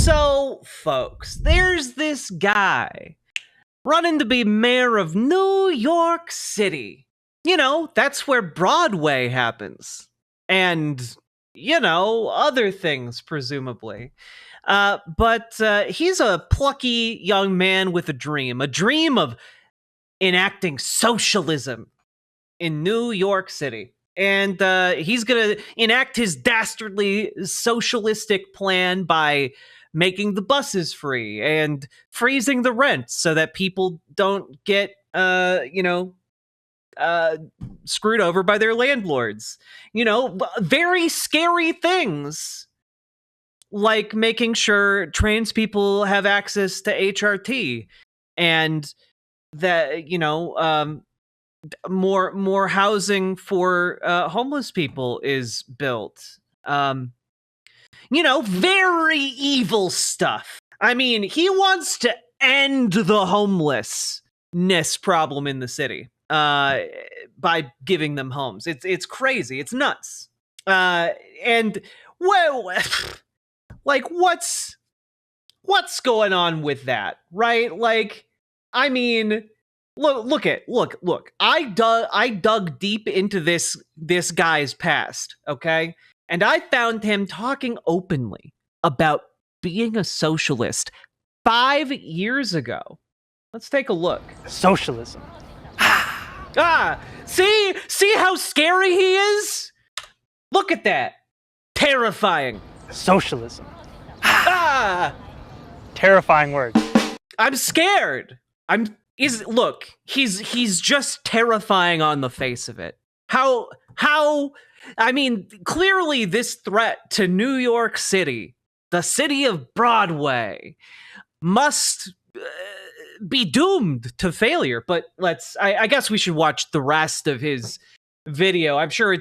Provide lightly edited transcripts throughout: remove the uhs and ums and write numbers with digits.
So, folks, there's this guy running to be mayor of New York City. You know, that's where Broadway happens. And, you know, other things, presumably. But he's a plucky young man with a dream of enacting socialism in New York City. And he's going to enact his dastardly socialistic plan by making the buses free and freezing the rent so that people don't get, screwed over by their landlords. You know, very scary things like making sure trans people have access to HRT and that, more housing for homeless people is built. Very evil stuff. I mean, he wants to end the homelessness problem in the city by giving them homes. It's crazy. It's nuts. And well, like what's going on with that, right? Like, I mean, look. I dug deep into this guy's past, okay? And I found him talking openly about being a socialist 5 years ago. Let's take a look. Socialism. See how scary he is? Look at that. Terrifying. Socialism. Terrifying word. I'm scared. He's just terrifying on the face of it. How I mean, clearly this threat to New York City, the city of Broadway, must be doomed to failure. But I guess we should watch the rest of his video. I'm sure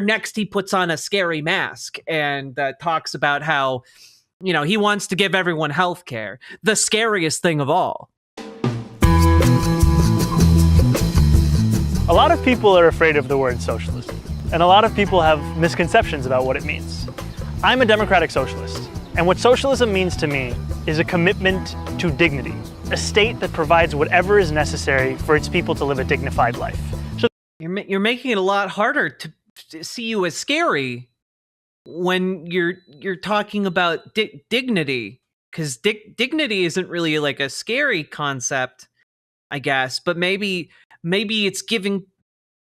next he puts on a scary mask and talks about how, he wants to give everyone health care. The scariest thing of all. A lot of people are afraid of the word socialism, and a lot of people have misconceptions about what it means. I'm a democratic socialist, and what socialism means to me is a commitment to dignity, a state that provides whatever is necessary for its people to live a dignified life. So you're making it a lot harder to see you as scary when you're talking about dignity, because dignity isn't really like a scary concept, I guess, but maybe it's giving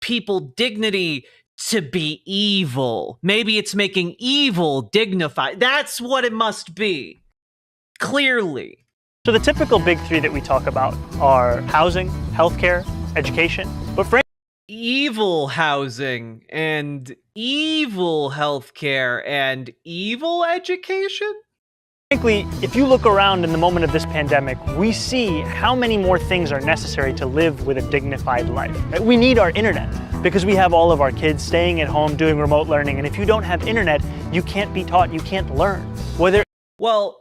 people dignity to be evil. Maybe it's making evil dignified. That's what it must be. Clearly. So the typical big three that we talk about are housing, healthcare, education. But frankly, evil housing and evil healthcare and evil education? Frankly, if you look around in the moment of this pandemic, we see how many more things are necessary to live with a dignified life. We need our internet because we have all of our kids staying at home doing remote learning. And if you don't have internet, you can't be taught, you can't learn. Well,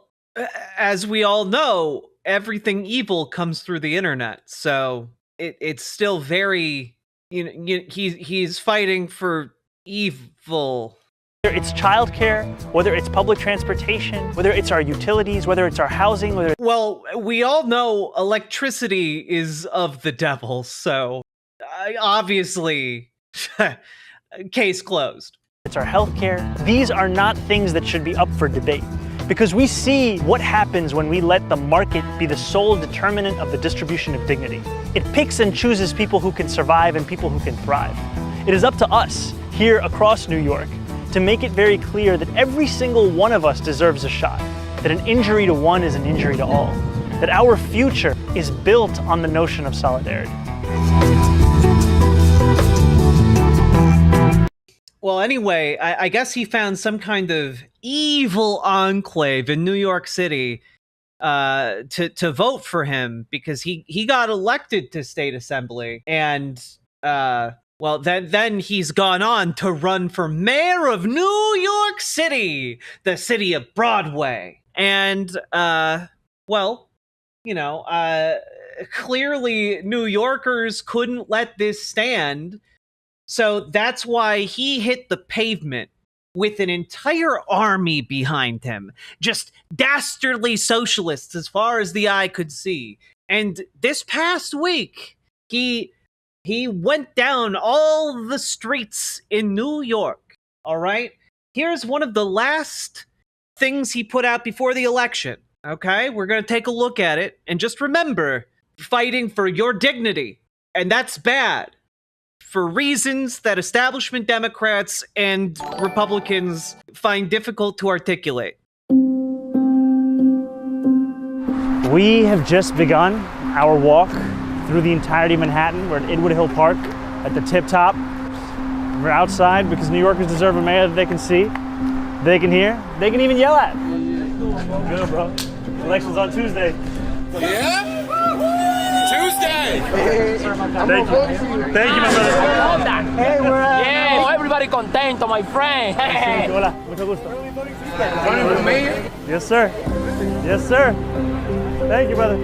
as we all know, everything evil comes through the internet. So it's still very, he's fighting for evil. Whether it's childcare, whether it's public transportation, whether it's our utilities, whether it's our housing, Well, we all know electricity is of the devil, so obviously, case closed. It's our healthcare. These are not things that should be up for debate because we see what happens when we let the market be the sole determinant of the distribution of dignity. It picks and chooses people who can survive and people who can thrive. It is up to us here across New York to make it very clear that every single one of us deserves a shot, that an injury to one is an injury to all, that our future is built on the notion of solidarity. Well, anyway, I guess he found some kind of evil enclave in New York City to vote for him because he got elected to state assembly. And, well, then he's gone on to run for mayor of New York City, the city of Broadway. And, clearly New Yorkers couldn't let this stand. So that's why he hit the pavement with an entire army behind him, just dastardly socialists as far as the eye could see. And this past week, he went down all the streets in New York, all right? Here's one of the last things he put out before the election, okay? We're going to take a look at it, and just remember, fighting for your dignity, and that's bad, for reasons that establishment Democrats and Republicans find difficult to articulate. We have just begun our walk through the entirety of Manhattan. We're at Inwood Hill Park at the tip top. We're outside because New Yorkers deserve a mayor that they can see, they can hear, they can even yell at. Good, bro. Election's on Tuesday. Yeah? Tuesday! Thank you. Thank you, my brother. Hey, yeah, everybody contento, my friend. Hey. Hola, mucho gusto. Yes, sir. Yes, sir. Thank you, brother.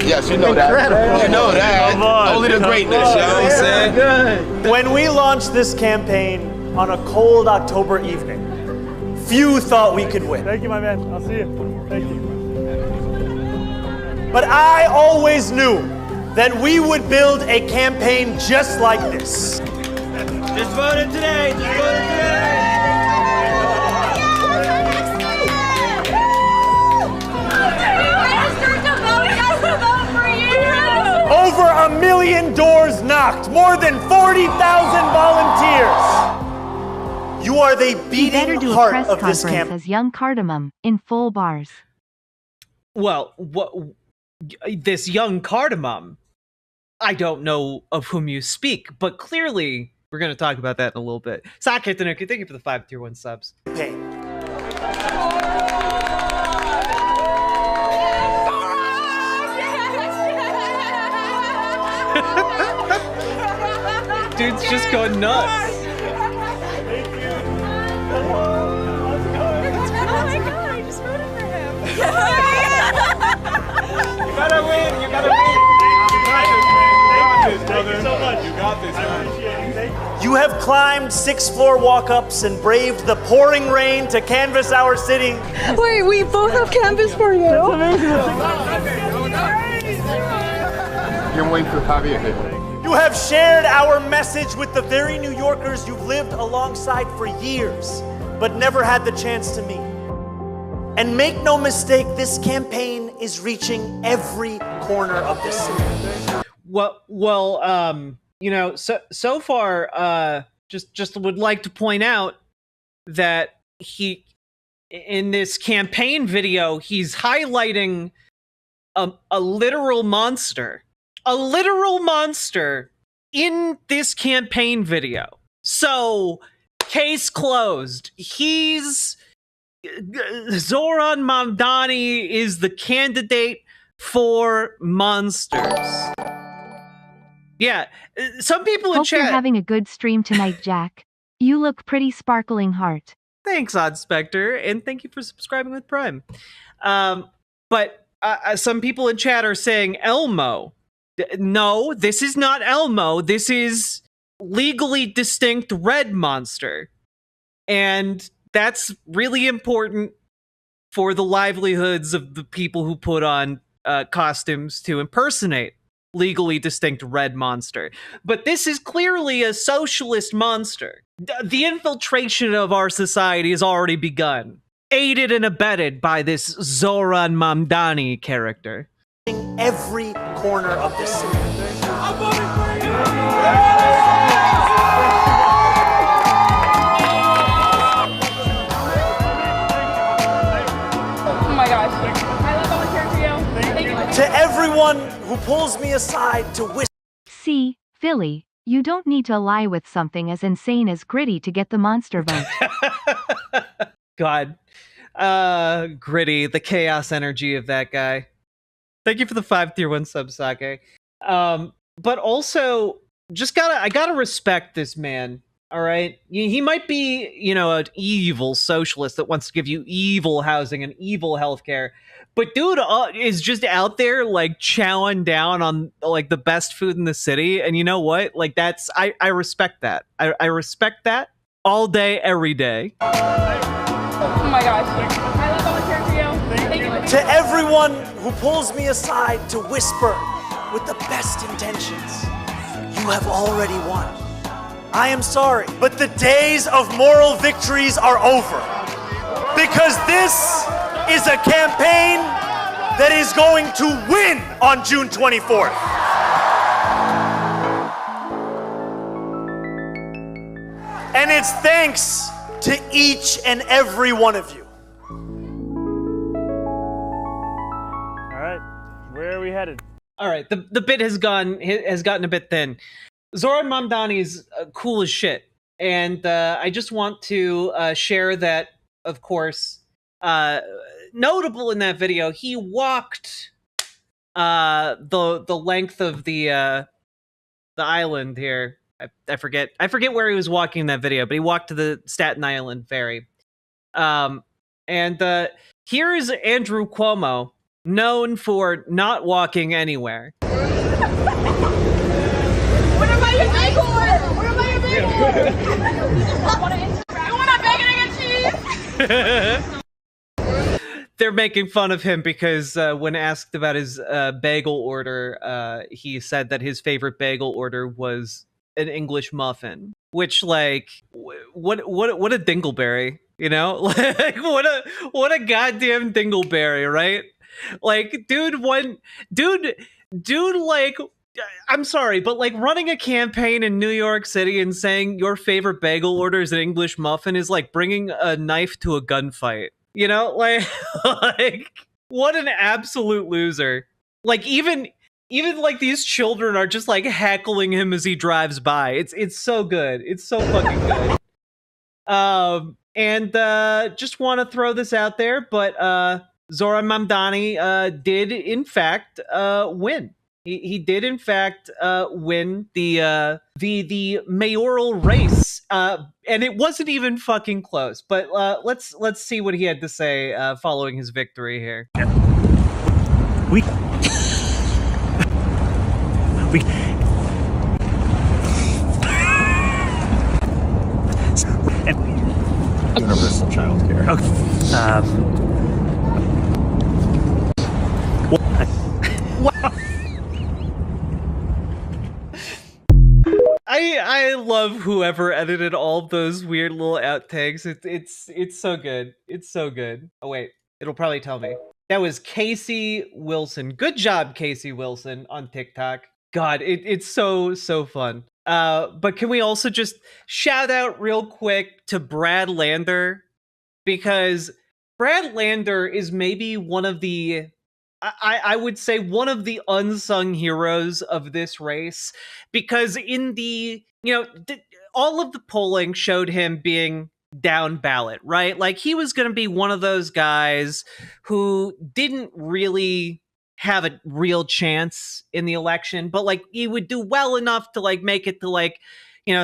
Yes, you know that. You know that. Only the greatness, you know what I'm saying? When we launched this campaign on a cold October evening, few thought we could win. Thank you, my man. I'll see you. Thank you. But I always knew that we would build a campaign just like this. Just voted today. Just voted today. Over 1 million doors knocked, more than 40,000 volunteers. You are the beating heart of this campaign. As young Cardamom in full bars. Well, this young Cardamom, I don't know of whom you speak, but clearly we're going to talk about that in a little bit. Sake Tanuki, thank you for the 5 tier 1 subs. Dude's just going nuts. Oh my god, I just voted for him. You gotta win. You gotta win. Thank you so much. You got this, man. You have climbed 6th-floor walk-ups and braved the pouring rain to canvass our city. Wait, we both have canvas for you. That's amazing. Can't wait to have you here. You have shared our message with the very New Yorkers you've lived alongside for years, but never had the chance to meet. And make no mistake, this campaign is reaching every corner of this city. Well, you know, so far, just would like to point out that he, in this campaign video, he's highlighting a literal monster. A literal monster in this campaign video. So, case closed. Zohran Mamdani is the candidate for monsters. Yeah, some people in Hope chat. you're having a good stream tonight, Jack. You look pretty sparkling heart. Thanks, Odd Spectre, and thank you for subscribing with Prime. But some people in chat are saying Elmo. No, this is not Elmo. This is legally distinct red monster. And that's really important for the livelihoods of the people who put on costumes to impersonate legally distinct red monster. But this is clearly a socialist monster. The infiltration of our society has already begun, aided and abetted by this Zohran Mamdani character. Every corner of this city. Oh my gosh. I love volunteering for you. Thank you. To everyone who pulls me aside to whisper. See, Philly, you don't need to lie with something as insane as Gritty to get the monster vote. God. Gritty, the chaos energy of that guy. Thank you for the 5 tier 1 sub, Sake. But also, I gotta respect this man. All right, he might be, you know, an evil socialist that wants to give you evil housing and evil healthcare, but dude is just out there like chowing down on like the best food in the city. And you know what? Like I respect that. I respect that. all day, every day. Oh my gosh. I love volunteering for you. Thank you. To everyone who pulls me aside to whisper with the best intentions, you have already won. I am sorry, but the days of moral victories are over. Because this is a campaign that is going to win on June 24th. And it's thanks to each and every one of you. All right, where are we headed? All right, the bit has gotten a bit thin. Zohran Mamdani's cool as shit, and I just want to share that, of course, notable in that video, he walked the length of the island here. I forget where he was walking in that video, but he walked to the Staten Island ferry. And here is Andrew Cuomo, known for not walking anywhere. What about your bagel order? What about your bagel order? You want a bacon, egg, and cheese? They're making fun of him because when asked about his bagel order, he said that his favorite bagel order was an English muffin. Which, like, what a dingleberry, you know? Like, what a goddamn dingleberry, right? Like, dude, like, I'm sorry, but like running a campaign in New York City and saying your favorite bagel order is an English muffin is like bringing a knife to a gunfight. You know, like, like what an absolute loser. Like even like these children are just like heckling him as he drives by. It's so good. It's so fucking good. And just want to throw this out there, but Zohran Mamdani did in fact win. He did in fact win the mayoral race, and it wasn't even fucking close. But let's see what he had to say following his victory here. We Universal child care. I love whoever edited all of those weird little outtakes. It's so good. It's so good. Oh wait, it'll probably tell me. That was Casey Wilson. Good job, Casey Wilson on TikTok. God, it's so fun. But can we also just shout out real quick to Brad Lander? Because Brad Lander is maybe one of the, I would say one of the unsung heroes of this race. Because in the, all of the polling showed him being down ballot, right? Like he was going to be one of those guys who didn't really have a real chance in the election, but like he would do well enough to like make it to like,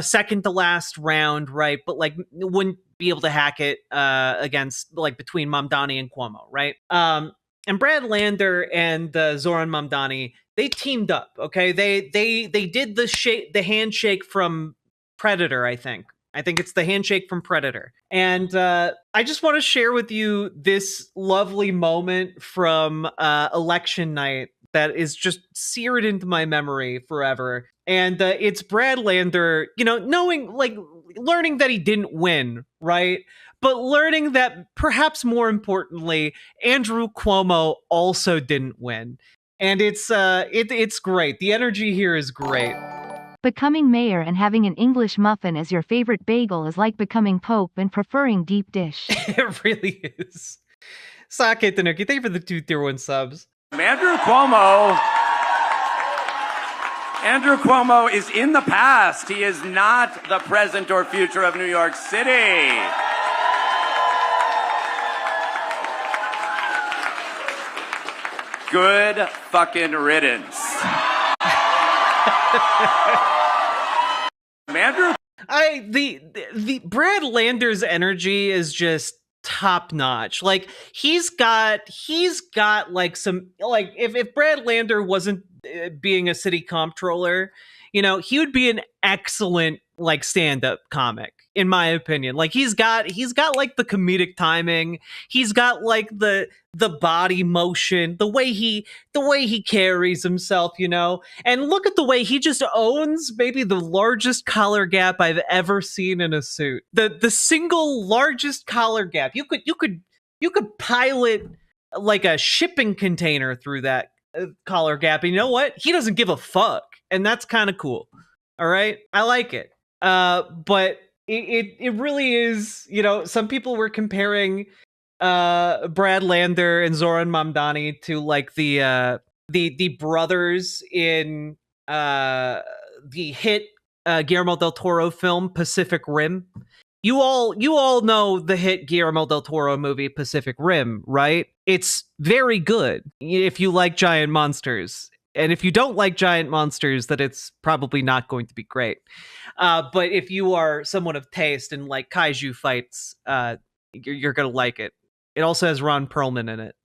second to last round, right? But like wouldn't be able to hack it against like between Mamdani and Cuomo, right? And Brad Lander and Zohran Mamdani, they teamed up, okay? They did the handshake from Predator, I think. I think it's the handshake from Predator. And I just want to share with you this lovely moment from election night that is just seared into my memory forever. And it's Brad Lander, learning that he didn't win, right? But learning that perhaps more importantly, Andrew Cuomo also didn't win. And it's great. The energy here is great. Becoming mayor and having an English muffin as your favorite bagel is like becoming Pope and preferring deep dish. It really is. Sake Tanuki, thank you for the 2 tier 1 subs. Andrew Cuomo is in the past. He is not the present or future of New York City. Good fucking riddance. The Brad Lander's energy is just top notch. Like he's got like some, like if Brad Lander wasn't being a city comptroller, he would be an excellent like stand-up comic, in my opinion. Like he's got like the comedic timing. He's got like the body motion, the way he carries himself, you know. And look at the way he just owns maybe the largest collar gap I've ever seen in a suit. The single largest collar gap. You could pilot like a shipping container through that collar gap. And you know what? He doesn't give a fuck. And that's kind of cool. All right? I like it. But it really is, you know, some people were comparing Brad Lander and Zohran Mamdani to like the brothers in the hit Guillermo del Toro film Pacific Rim. You all know the hit Guillermo del Toro movie Pacific Rim, right? It's very good if you like giant monsters. And if you don't like giant monsters, then it's probably not going to be great. But if you are someone of taste and like kaiju fights, you're going to like it. It also has Ron Perlman in it.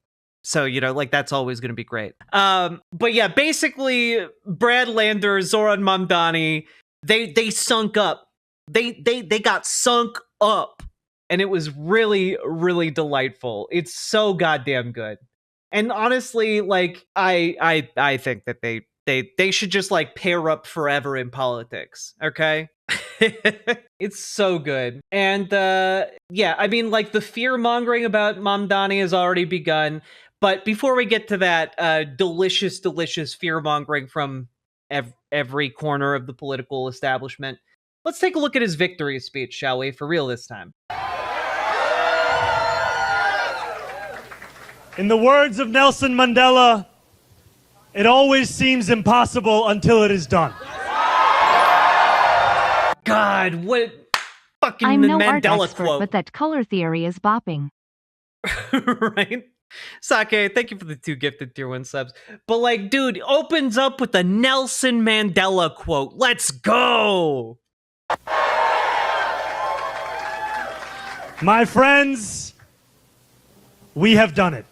So, you know, like that's always going to be great. But yeah, basically Brad Lander, Zohran Mamdani, they sunk up. They got sunk up, and it was really, really delightful. It's so goddamn good. And honestly, like I think that they should just like pair up forever in politics. Okay. It's so good. And yeah, I mean, like the fear-mongering about Mamdani has already begun. But before we get to that, delicious fear-mongering from every corner of the political establishment, let's take a look at his victory speech, shall we? For real this time. In the words of Nelson Mandela, it always seems impossible until it is done. God, what fucking I'm no Mandela art expert, quote. but that color theory is bopping. Right? Sake, thank you for the 2 gifted tier 1 subs. But like, dude, opens up with the Nelson Mandela quote. Let's go! My friends, we have done it.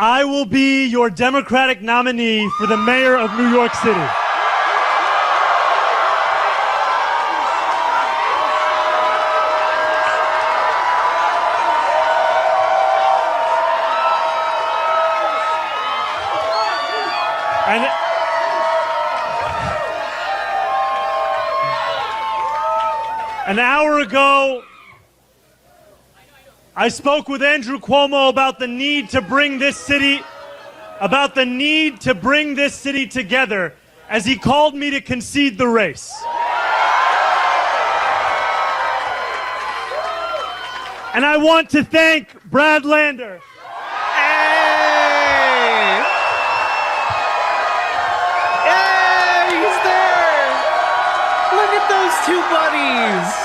I will be your Democratic nominee for the mayor of New York City. An hour ago, I spoke with Andrew Cuomo about the need to bring this city together as he called me to concede the race. And I want to thank Brad Lander. He's there! Look at those 2 buddies!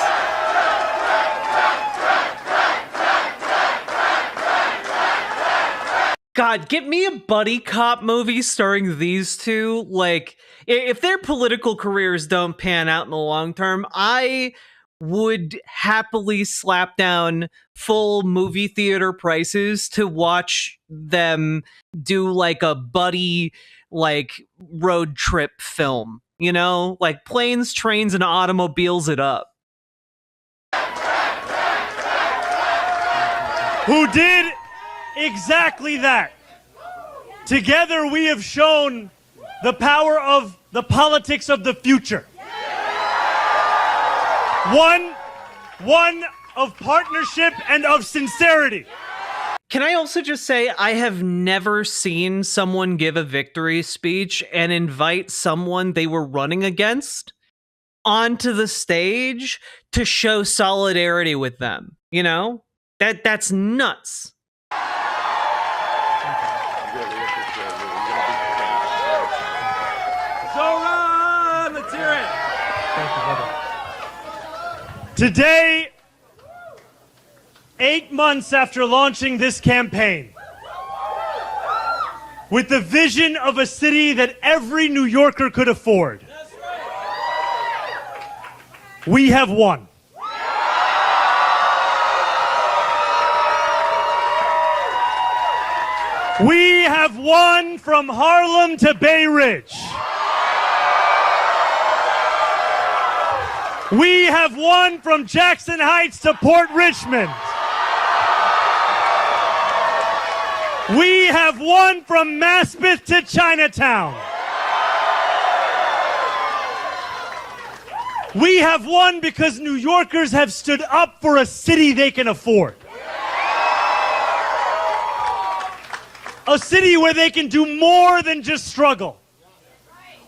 God, get me a buddy cop movie starring these 2. Like, if their political careers don't pan out in the long term, I would happily slap down full movie theater prices to watch them do like a buddy, like, road trip film. You know? Like, planes, trains, and automobiles it up. Who did exactly that. Together we have shown the power of the politics of the future. One of partnership and of sincerity. Can I also just say, I have never seen someone give a victory speech and invite someone they were running against onto the stage to show solidarity with them. You know? That's nuts. Zohran, let's hear it. Thank you, brother. Today, 8 months after launching this campaign, with the vision of a city that every New Yorker could afford, we have won. We have won from Harlem to Bay Ridge. We have won from Jackson Heights to Port Richmond. We have won from Maspeth to Chinatown. We have won because New Yorkers have stood up for a city they can afford. A city where they can do more than just struggle.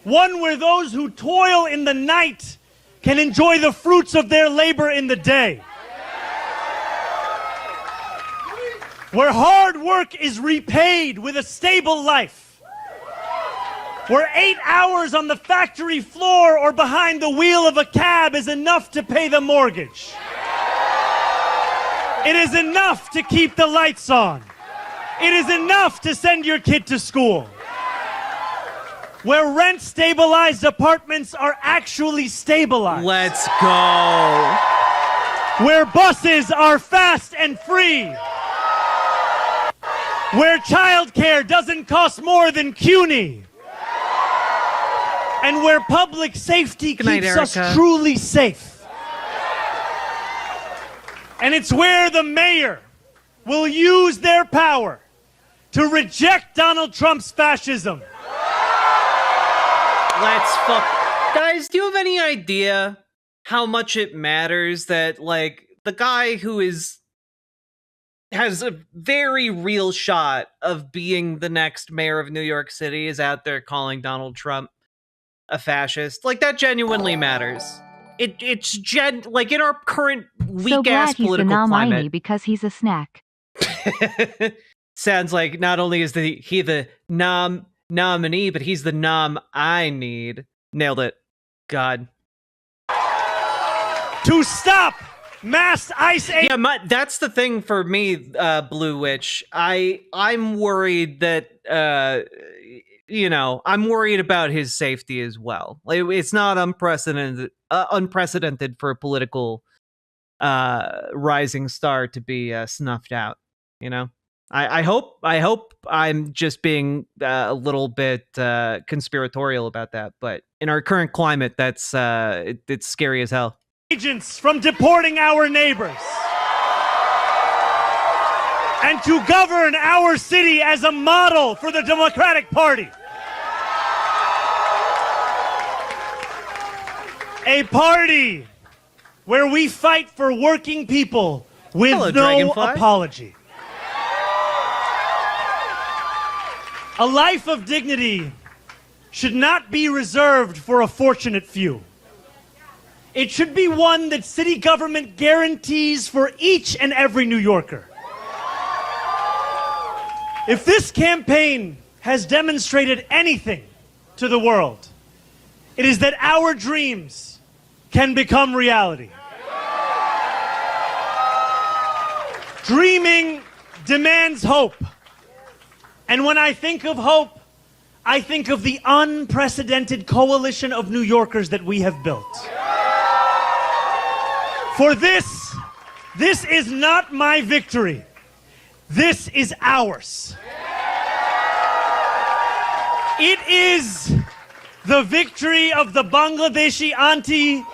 One where those who toil in the night can enjoy the fruits of their labor in the day. Where hard work is repaid with a stable life. Where 8 hours on the factory floor or behind the wheel of a cab is enough to pay the mortgage. It is enough to keep the lights on. It is enough to send your kid to school. Where rent-stabilized apartments are actually stabilized. Let's go. Where buses are fast and free. Where childcare doesn't cost more than CUNY. And where public safety keeps us truly safe. And it's where the mayor will use their power to reject Donald Trump's fascism. Let's fuck. Guys, do you have any idea how much it matters that, like, the guy who has a very real shot of being the next mayor of New York City is out there calling Donald Trump a fascist? Like, that genuinely matters. It's like, in our current weak-ass political climate, because he's a snack. sounds like not only is he the nominee, but he's the nom I need. Nailed it. God. To stop mass ice age. Yeah, that's the thing for me, Blue Witch. I'm worried that I'm worried about his safety as well. Like, it's not unprecedented for a political rising star to be snuffed out. You know, I hope I'm just being a little bit conspiratorial about that, but in our current climate, that's it's scary as hell. Agents from deporting our neighbors and to govern our city as a model for the Democratic Party. A party where we fight for working people with no Dragonfly. apology. A life of dignity should not be reserved for a fortunate few. It should be one that city government guarantees for each and every New Yorker. If this campaign has demonstrated anything to the world, it is that our dreams can become reality. Dreaming demands hope. And when I think of hope, I think of the unprecedented coalition of New Yorkers that we have built. For this is not my victory. This is ours. It is the victory of the Bangladeshi auntie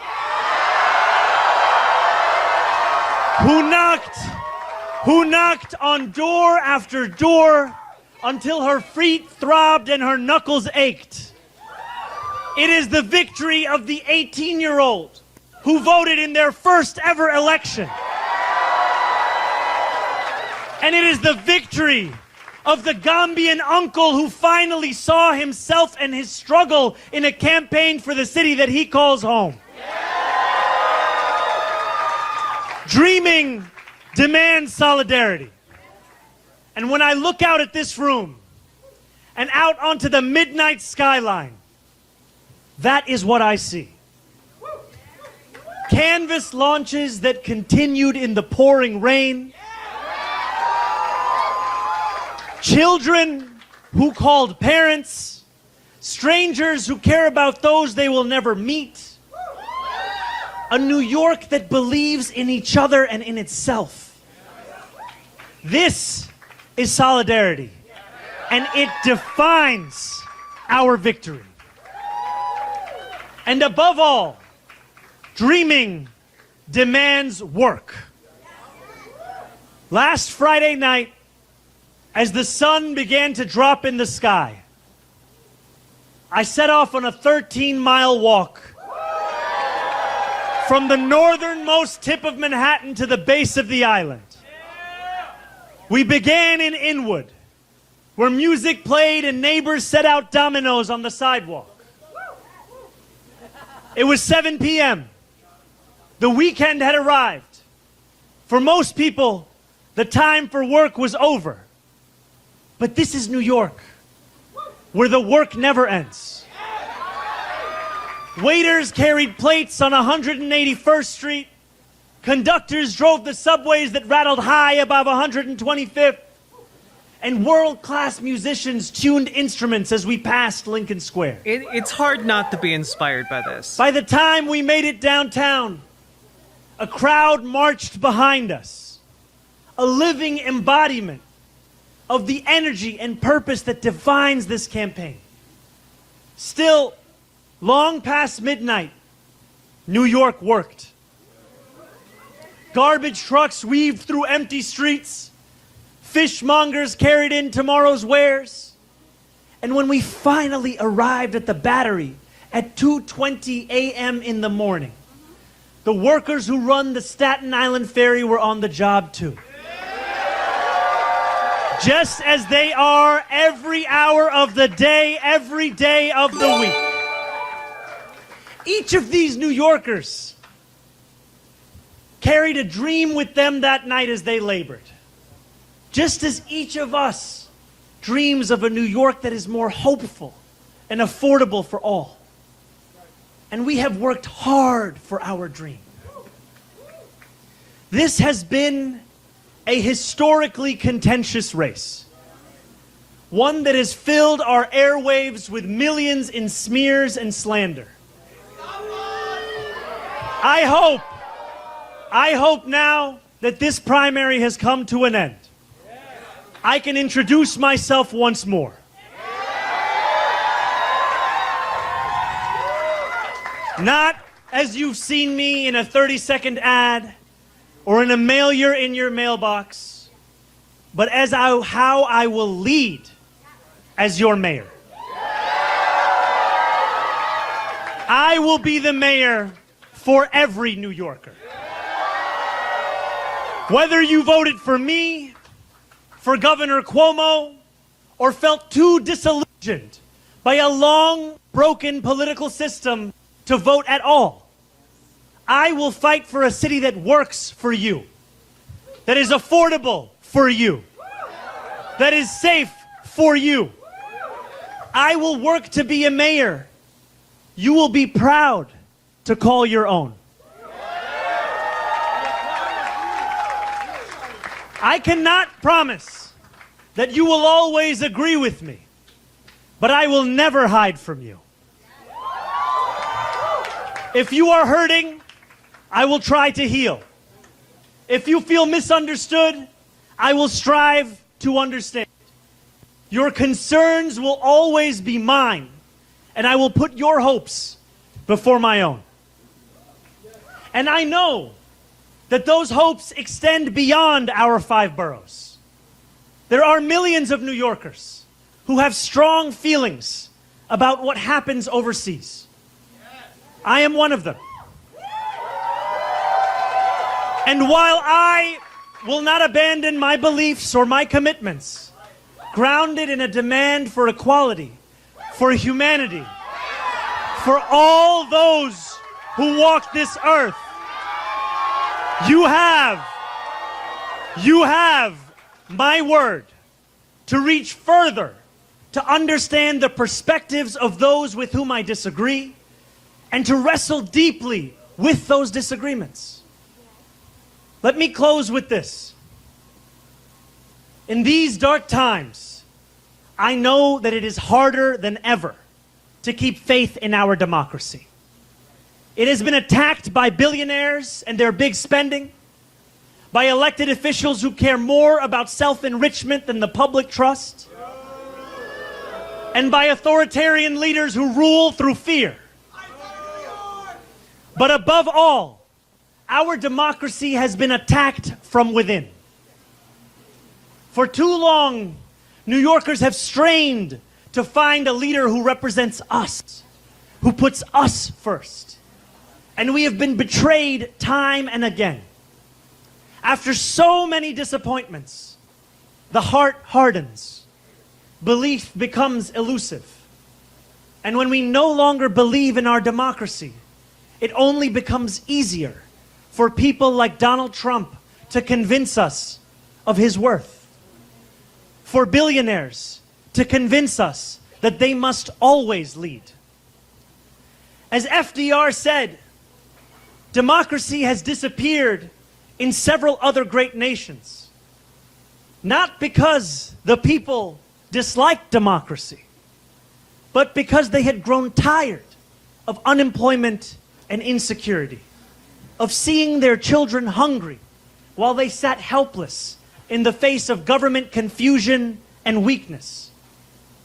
who knocked on door after door until her feet throbbed and her knuckles ached. It is the victory of the 18-year-old who voted in their first ever election. And it is the victory of the Gambian uncle who finally saw himself and his struggle in a campaign for the city that he calls home. Dreaming demands solidarity. And when I look out at this room and out onto the midnight skyline, that is what I see. Canvas launches that continued in the pouring rain. Children who called parents. Strangers who care about those they will never meet. A New York that believes in each other and in itself. This is solidarity. And it defines our victory. And above all, dreaming demands work. Last Friday night, as the sun began to drop in the sky, I set off on a 13-mile walk from the northernmost tip of Manhattan to the base of the island. We began in Inwood, where music played and neighbors set out dominoes on the sidewalk. It was 7 p.m. The weekend had arrived. For most people, the time for work was over. But this is New York, where the work never ends. Waiters carried plates on 181st Street. Conductors drove the subways that rattled high above 125th. And world-class musicians tuned instruments as we passed Lincoln Square. It's hard not to be inspired by this. By the time we made it downtown, a crowd marched behind us, a living embodiment of the energy and purpose that defines this campaign. Still, long past midnight, New York worked. Garbage trucks weaved through empty streets. Fishmongers carried in tomorrow's wares. And when we finally arrived at the Battery at 2:20 a.m. in the morning, the workers who run the Staten Island Ferry were on the job too. Just as they are every hour of the day, every day of the week. Each of these New Yorkers carried a dream with them that night as they labored. Just as each of us dreams of a New York that is more hopeful and affordable for all. And we have worked hard for our dream. This has been a historically contentious race. One that has filled our airwaves with millions in smears and slander. I hope now that this primary has come to an end, I can introduce myself once more. Not as you've seen me in a 30-second ad or in a mailer in your mailbox, but as how I will lead as your mayor. I will be the mayor for every New Yorker. Whether you voted for me, for Governor Cuomo, or felt too disillusioned by a long, broken political system to vote at all, I will fight for a city that works for you, that is affordable for you, that is safe for you. I will work to be a mayor you will be proud to call your own. I cannot promise that you will always agree with me, but I will never hide from you. If you are hurting, I will try to heal. If you feel misunderstood, I will strive to understand. Your concerns will always be mine, and I will put your hopes before my own. And I know that those hopes extend beyond our 5 boroughs. There are millions of New Yorkers who have strong feelings about what happens overseas. I am one of them. And while I will not abandon my beliefs or my commitments, grounded in a demand for equality, for humanity, for all those who walk this earth, you have my word to reach further, to understand the perspectives of those with whom I disagree, and to wrestle deeply with those disagreements. Let me close with this. In these dark times, I know that it is harder than ever to keep faith in our democracy. It has been attacked by billionaires and their big spending, by elected officials who care more about self-enrichment than the public trust, and by authoritarian leaders who rule through fear. But above all, our democracy has been attacked from within. For too long, New Yorkers have strained to find a leader who represents us, who puts us first. And we have been betrayed time and again. After so many disappointments, the heart hardens. Belief becomes elusive. And when we no longer believe in our democracy, it only becomes easier for people like Donald Trump to convince us of his worth. For billionaires to convince us that they must always lead. As FDR said, democracy has disappeared in several other great nations. Not because the people disliked democracy, but because they had grown tired of unemployment and insecurity, of seeing their children hungry while they sat helpless in the face of government confusion and weakness.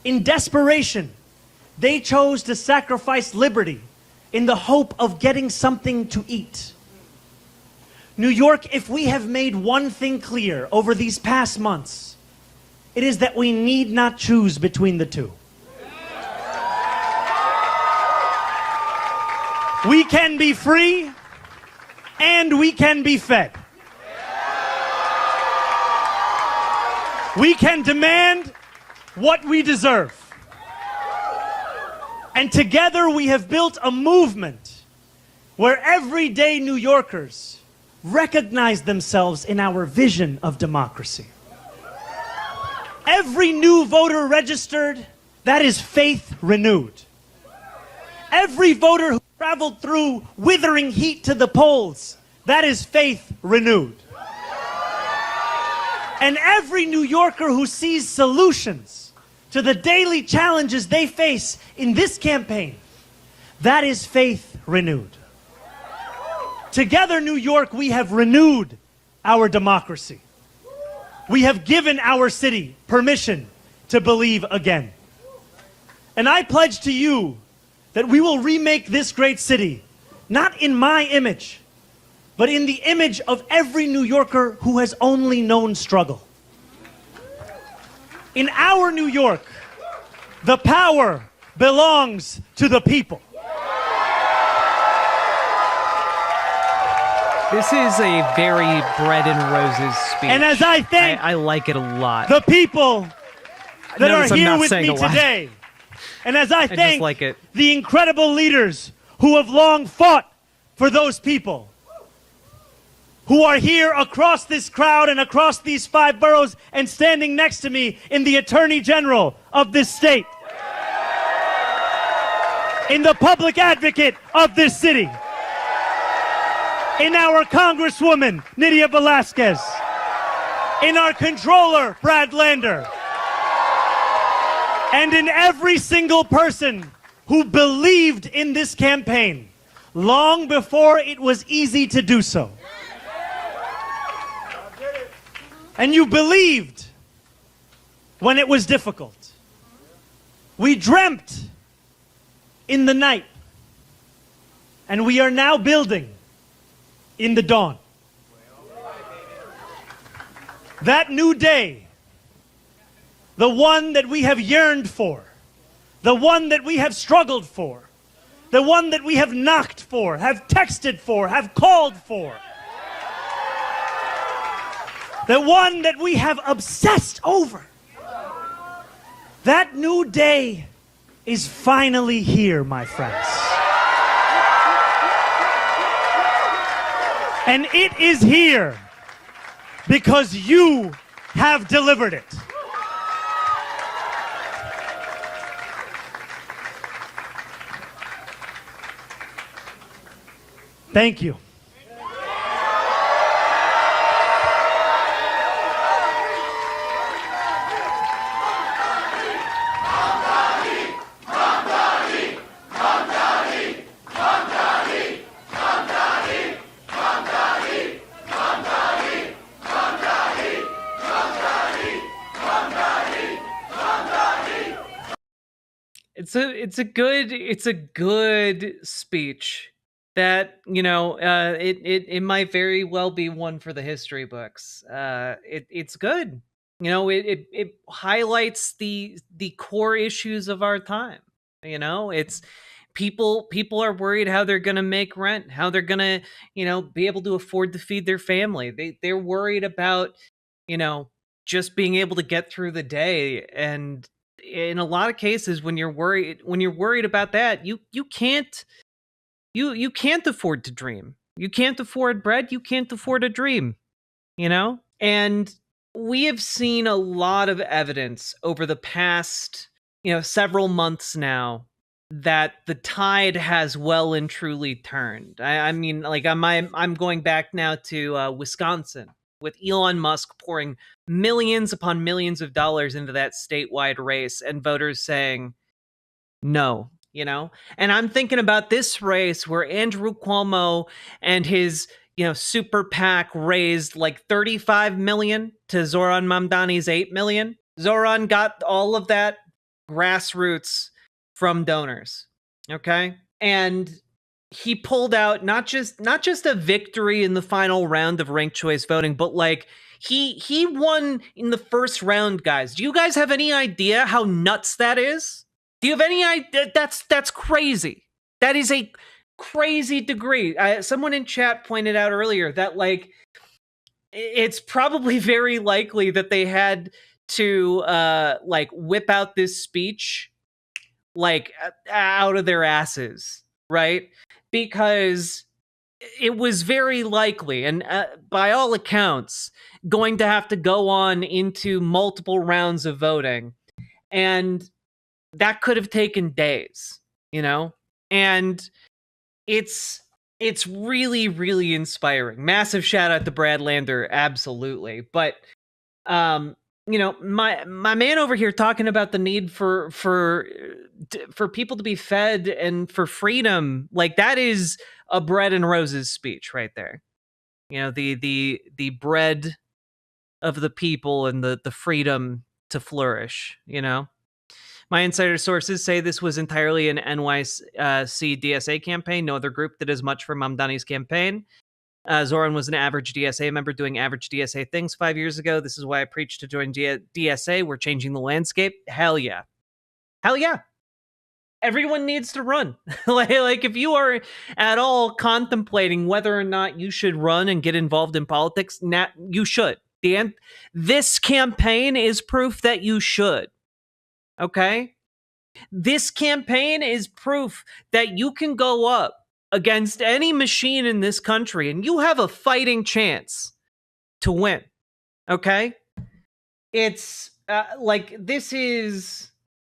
In desperation, they chose to sacrifice liberty in the hope of getting something to eat. New York, if we have made one thing clear over these past months, it is that we need not choose between the two. We can be free and we can be fed. We can demand what we deserve. And together we have built a movement where everyday New Yorkers recognize themselves in our vision of democracy. Every new voter registered, that is faith renewed. Every voter who traveled through withering heat to the polls, that is faith renewed. And every New Yorker who sees solutions to the daily challenges they face in this campaign, that is faith renewed. Together, New York, we have renewed our democracy. We have given our city permission to believe again. And I pledge to you that we will remake this great city, not in my image, but in the image of every New Yorker who has only known struggle. In our New York, the power belongs to the people. This is a very bread and roses speech. And as I thank I like it a lot. the people that Notice are I'm here not with saying me a lot. today, and as I just thank like it. the incredible leaders who have long fought for those people, who are here across this crowd and across these 5 boroughs and standing next to me in the Attorney General of this state, in the public advocate of this city, in our Congresswoman, Nydia Velázquez, in our Controller, Brad Lander, and in every single person who believed in this campaign long before it was easy to do so. And you believed when it was difficult. We dreamt in the night, and we are now building in the dawn. That new day, the one that we have yearned for, the one that we have struggled for, the one that we have knocked for, have texted for, have called for, the one that we have obsessed over. That new day is finally here, my friends. And it is here because you have delivered it. Thank you. it's a good speech that, you know, it might very well be one for the history books. It's good. You know, it highlights the core issues of our time. You know, it's people are worried how they're going to make rent, how they're going to, you know, be able to afford to feed their family. They're worried about, you know, just being able to get through the day. And in a lot of cases, when you're worried about that, you can't afford to dream. You can't afford bread, you can't afford a dream, you know? And we have seen a lot of evidence over the past, you know, several months now that the tide has well and truly turned. I mean, like I'm going back now to Wisconsin, with Elon Musk pouring millions upon millions of dollars into that statewide race, and voters saying no, you know? And I'm thinking about this race where Andrew Cuomo and his, you know, super PAC raised like 35 million to Zohran Mamdani's 8 million. Zohran got all of that grassroots from donors. Okay? And he pulled out not just a victory in the final round of ranked choice voting, but like he won in the first round, guys. Do you guys have any idea how nuts that is? Do you have any idea? That's crazy. That is a crazy degree. Someone in chat pointed out earlier that like it's probably very likely that they had to like whip out this speech like out of their asses, right? Because it was very likely, and by all accounts, going to have to go on into multiple rounds of voting. And that could have taken days, you know? And it's really, really inspiring. Massive shout out to Brad Lander, absolutely. But you know, my man over here talking about the need for people to be fed and for freedom, like that is a bread and roses speech right there. You know, the bread of the people and the freedom to flourish, you know? My insider sources say this was entirely an NYC DSA campaign. No other group did as much for Mamdani's campaign. Zohran was an average DSA member doing average DSA things 5 years ago. This is why I preached to join DSA. We're changing the landscape. Hell yeah. Hell yeah. Everyone needs to run. like if you are at all contemplating whether or not you should run and get involved in politics, you should. This campaign is proof that you should. Okay? This campaign is proof that you can go up against any machine in this country and you have a fighting chance to win. Okay? It's like this is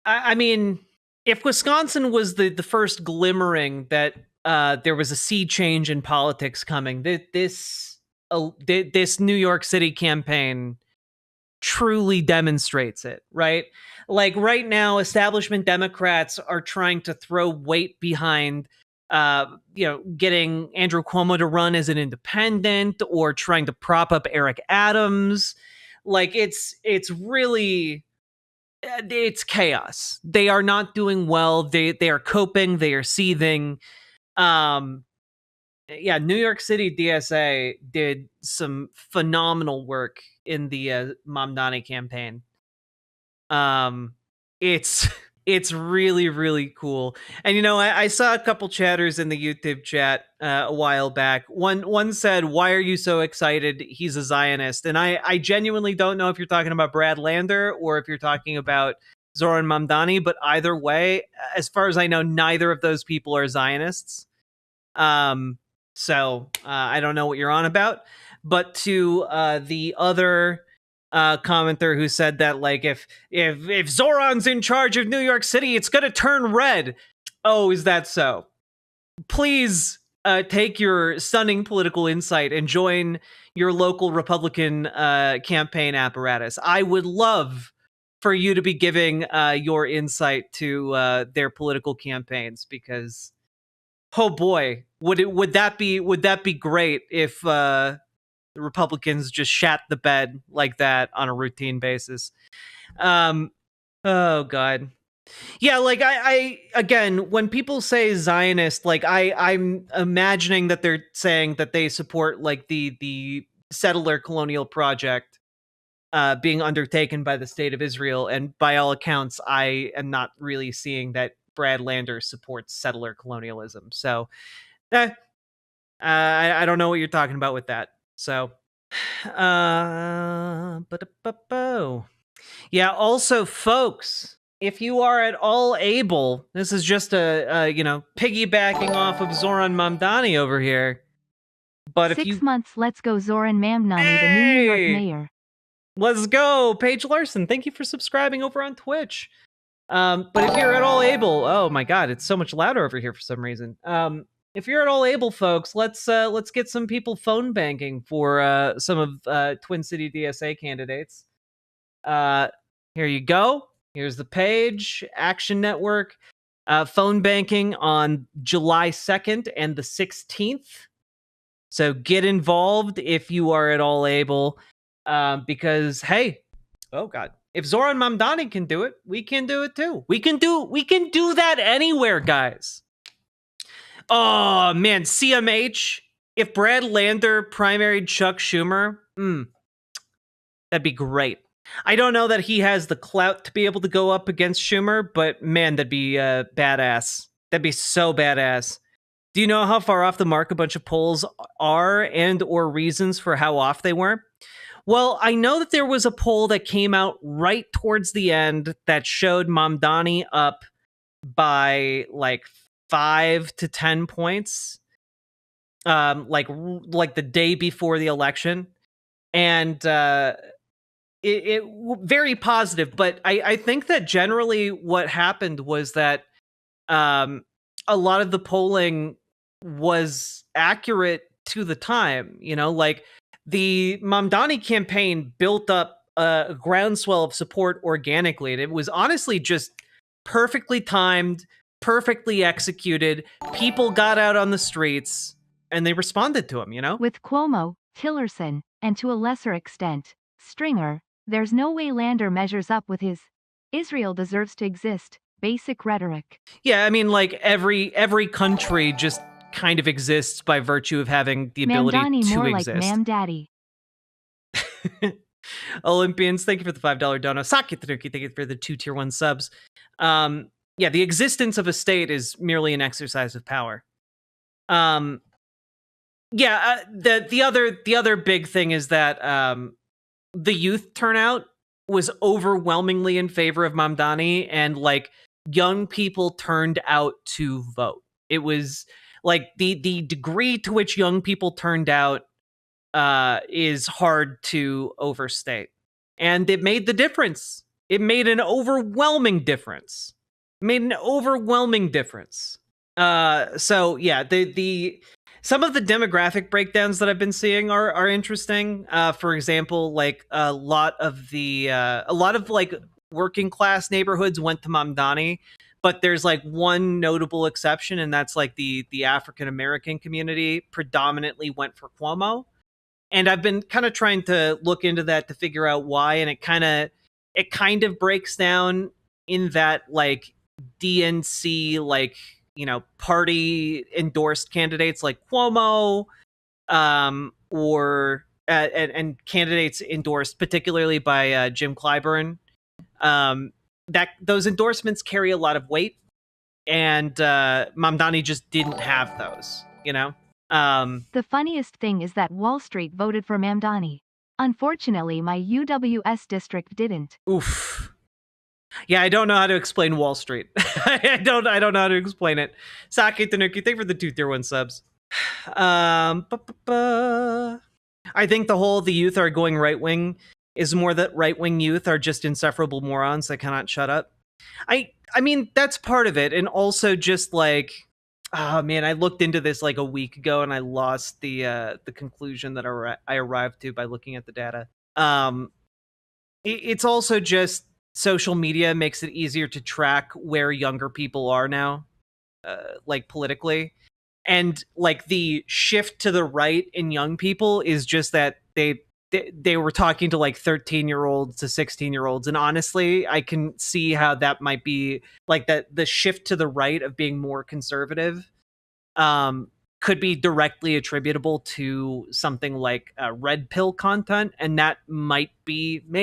I mean, if Wisconsin was the first glimmering that there was a sea change in politics coming, this New York City campaign truly demonstrates it, right? Like right now, establishment Democrats are trying to throw weight behind, you know, getting Andrew Cuomo to run as an independent or trying to prop up Eric Adams. Like it's really, it's chaos. They are not doing well. They are coping. They are seething. Yeah, New York City DSA did some phenomenal work in the Mamdani campaign. It's really, really cool. And you know, I saw a couple chatters in the YouTube chat a while back. One said, "Why are you so excited? He's a Zionist." And I genuinely don't know if you're talking about Brad Lander or if you're talking about Zohran Mamdani, but either way, as far as I know, neither of those people are Zionists. So I don't know what you're on about. But to the other commenter who said that, like, if Zoran's in charge of New York City, it's going to turn red. Oh, is that so? Please take your stunning political insight and join your local Republican campaign apparatus. I would love for you to be giving your insight to their political campaigns, because oh boy, would that be great if the Republicans just shat the bed like that on a routine basis. Oh God. Yeah, like I again, when people say Zionist, like I'm imagining that they're saying that they support like the settler colonial project being undertaken by the state of Israel, and by all accounts, I am not really seeing that Brad Lander supports settler colonialism. So, I don't know what you're talking about with that. So, yeah. Also, folks, if you are at all able, this is just a piggybacking off of Zoran Mamdani over here. But if 6 months, let's go Zoran Mamdani, the new New York Hey! mayor. Let's go, Paige Larson. Thank you for subscribing over on Twitch. But if you're at all able, oh my God, it's so much louder over here for some reason. If you're at all able, folks, let's get some people phone banking for some of Twin City DSA candidates. Here you go. Here's the page. Action Network. Phone banking on July 2nd and the 16th. So get involved if you are at all able. Because hey, oh God, if Zoran Mamdani can do it, we can do it too. We can do that anywhere, guys. Oh man, CMH. If Brad Lander primaried Chuck Schumer, that'd be great. I don't know that he has the clout to be able to go up against Schumer, but man, that'd be badass. That'd be so badass. Do you know how far off the mark a bunch of polls are, and or reasons for how off they were? Well, I know that there was a poll that came out right towards the end that showed Mamdani up by like 5 to 10 points, like the day before the election, and it very positive. But I think that generally what happened was that a lot of the polling was accurate to the time. You know, like the Mamdani campaign built up a groundswell of support organically, and it was honestly just perfectly timed, perfectly executed. People got out on the streets and they responded to him, you know? With Cuomo, Tillerson, and to a lesser extent, Stringer, there's no way Lander measures up with his Israel deserves to exist basic rhetoric. Yeah, I mean, like every country just kind of exists by virtue of having the ability Mamdani to more exist. like Mam Daddy. Olympians, thank you for the $5 dono. Saki Tanuki, thank you for the 2 tier 1 subs. Yeah, the existence of a state is merely an exercise of power. The other big thing is that the youth turnout was overwhelmingly in favor of Mamdani, and like young people turned out to vote. It was like the degree to which young people turned out is hard to overstate. And it made the difference. It made an overwhelming difference. So yeah, the some of the demographic breakdowns that I've been seeing are interesting. For example, like a lot of like working class neighborhoods went to Mamdani, but there's like one notable exception, and that's like the African American community predominantly went for Cuomo. And I've been kind of trying to look into that to figure out why, and it kind of breaks down in that like DNC, like, you know, party endorsed candidates like Cuomo, or and candidates endorsed particularly by Jim Clyburn, that those endorsements carry a lot of weight, and Mamdani just didn't have those, you know. The funniest thing is that Wall Street voted for Mamdani. Unfortunately, my UWS district didn't. Oof. Yeah, I don't know how to explain Wall Street. I don't know how to explain it. Saki Tanuki, thank you for the 2 tier 1 subs. I think the youth are going right wing is more that right wing youth are just insufferable morons that cannot shut up. I mean, that's part of it, and also just like, oh man, I looked into this like a week ago and I lost the conclusion that I arrived to by looking at the data. It's also just social media makes it easier to track where younger people are now, like politically, and like the shift to the right in young people is just that they they were talking to like 13-year-olds to 16-year-olds, and honestly, I can see how that might be like that the shift to the right of being more conservative could be directly attributable to something like red pill content, and that may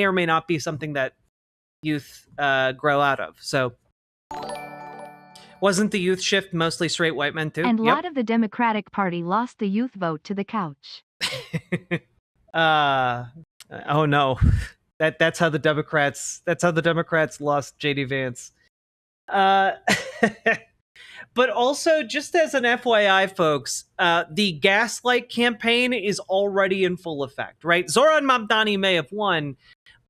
or may not be something that youth grow out of. So wasn't the youth shift mostly straight white men too? And a lot of the Democratic Party lost the youth vote to the couch. Oh no. That's how the Democrats lost JD Vance. But also, just as an FYI, folks, the gaslight campaign is already in full effect, right? Zohran Mamdani may have won,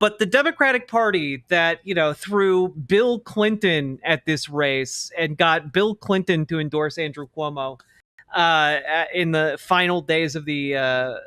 but the Democratic Party that, threw Bill Clinton at this race and got Bill Clinton to endorse Andrew Cuomo in the final days of the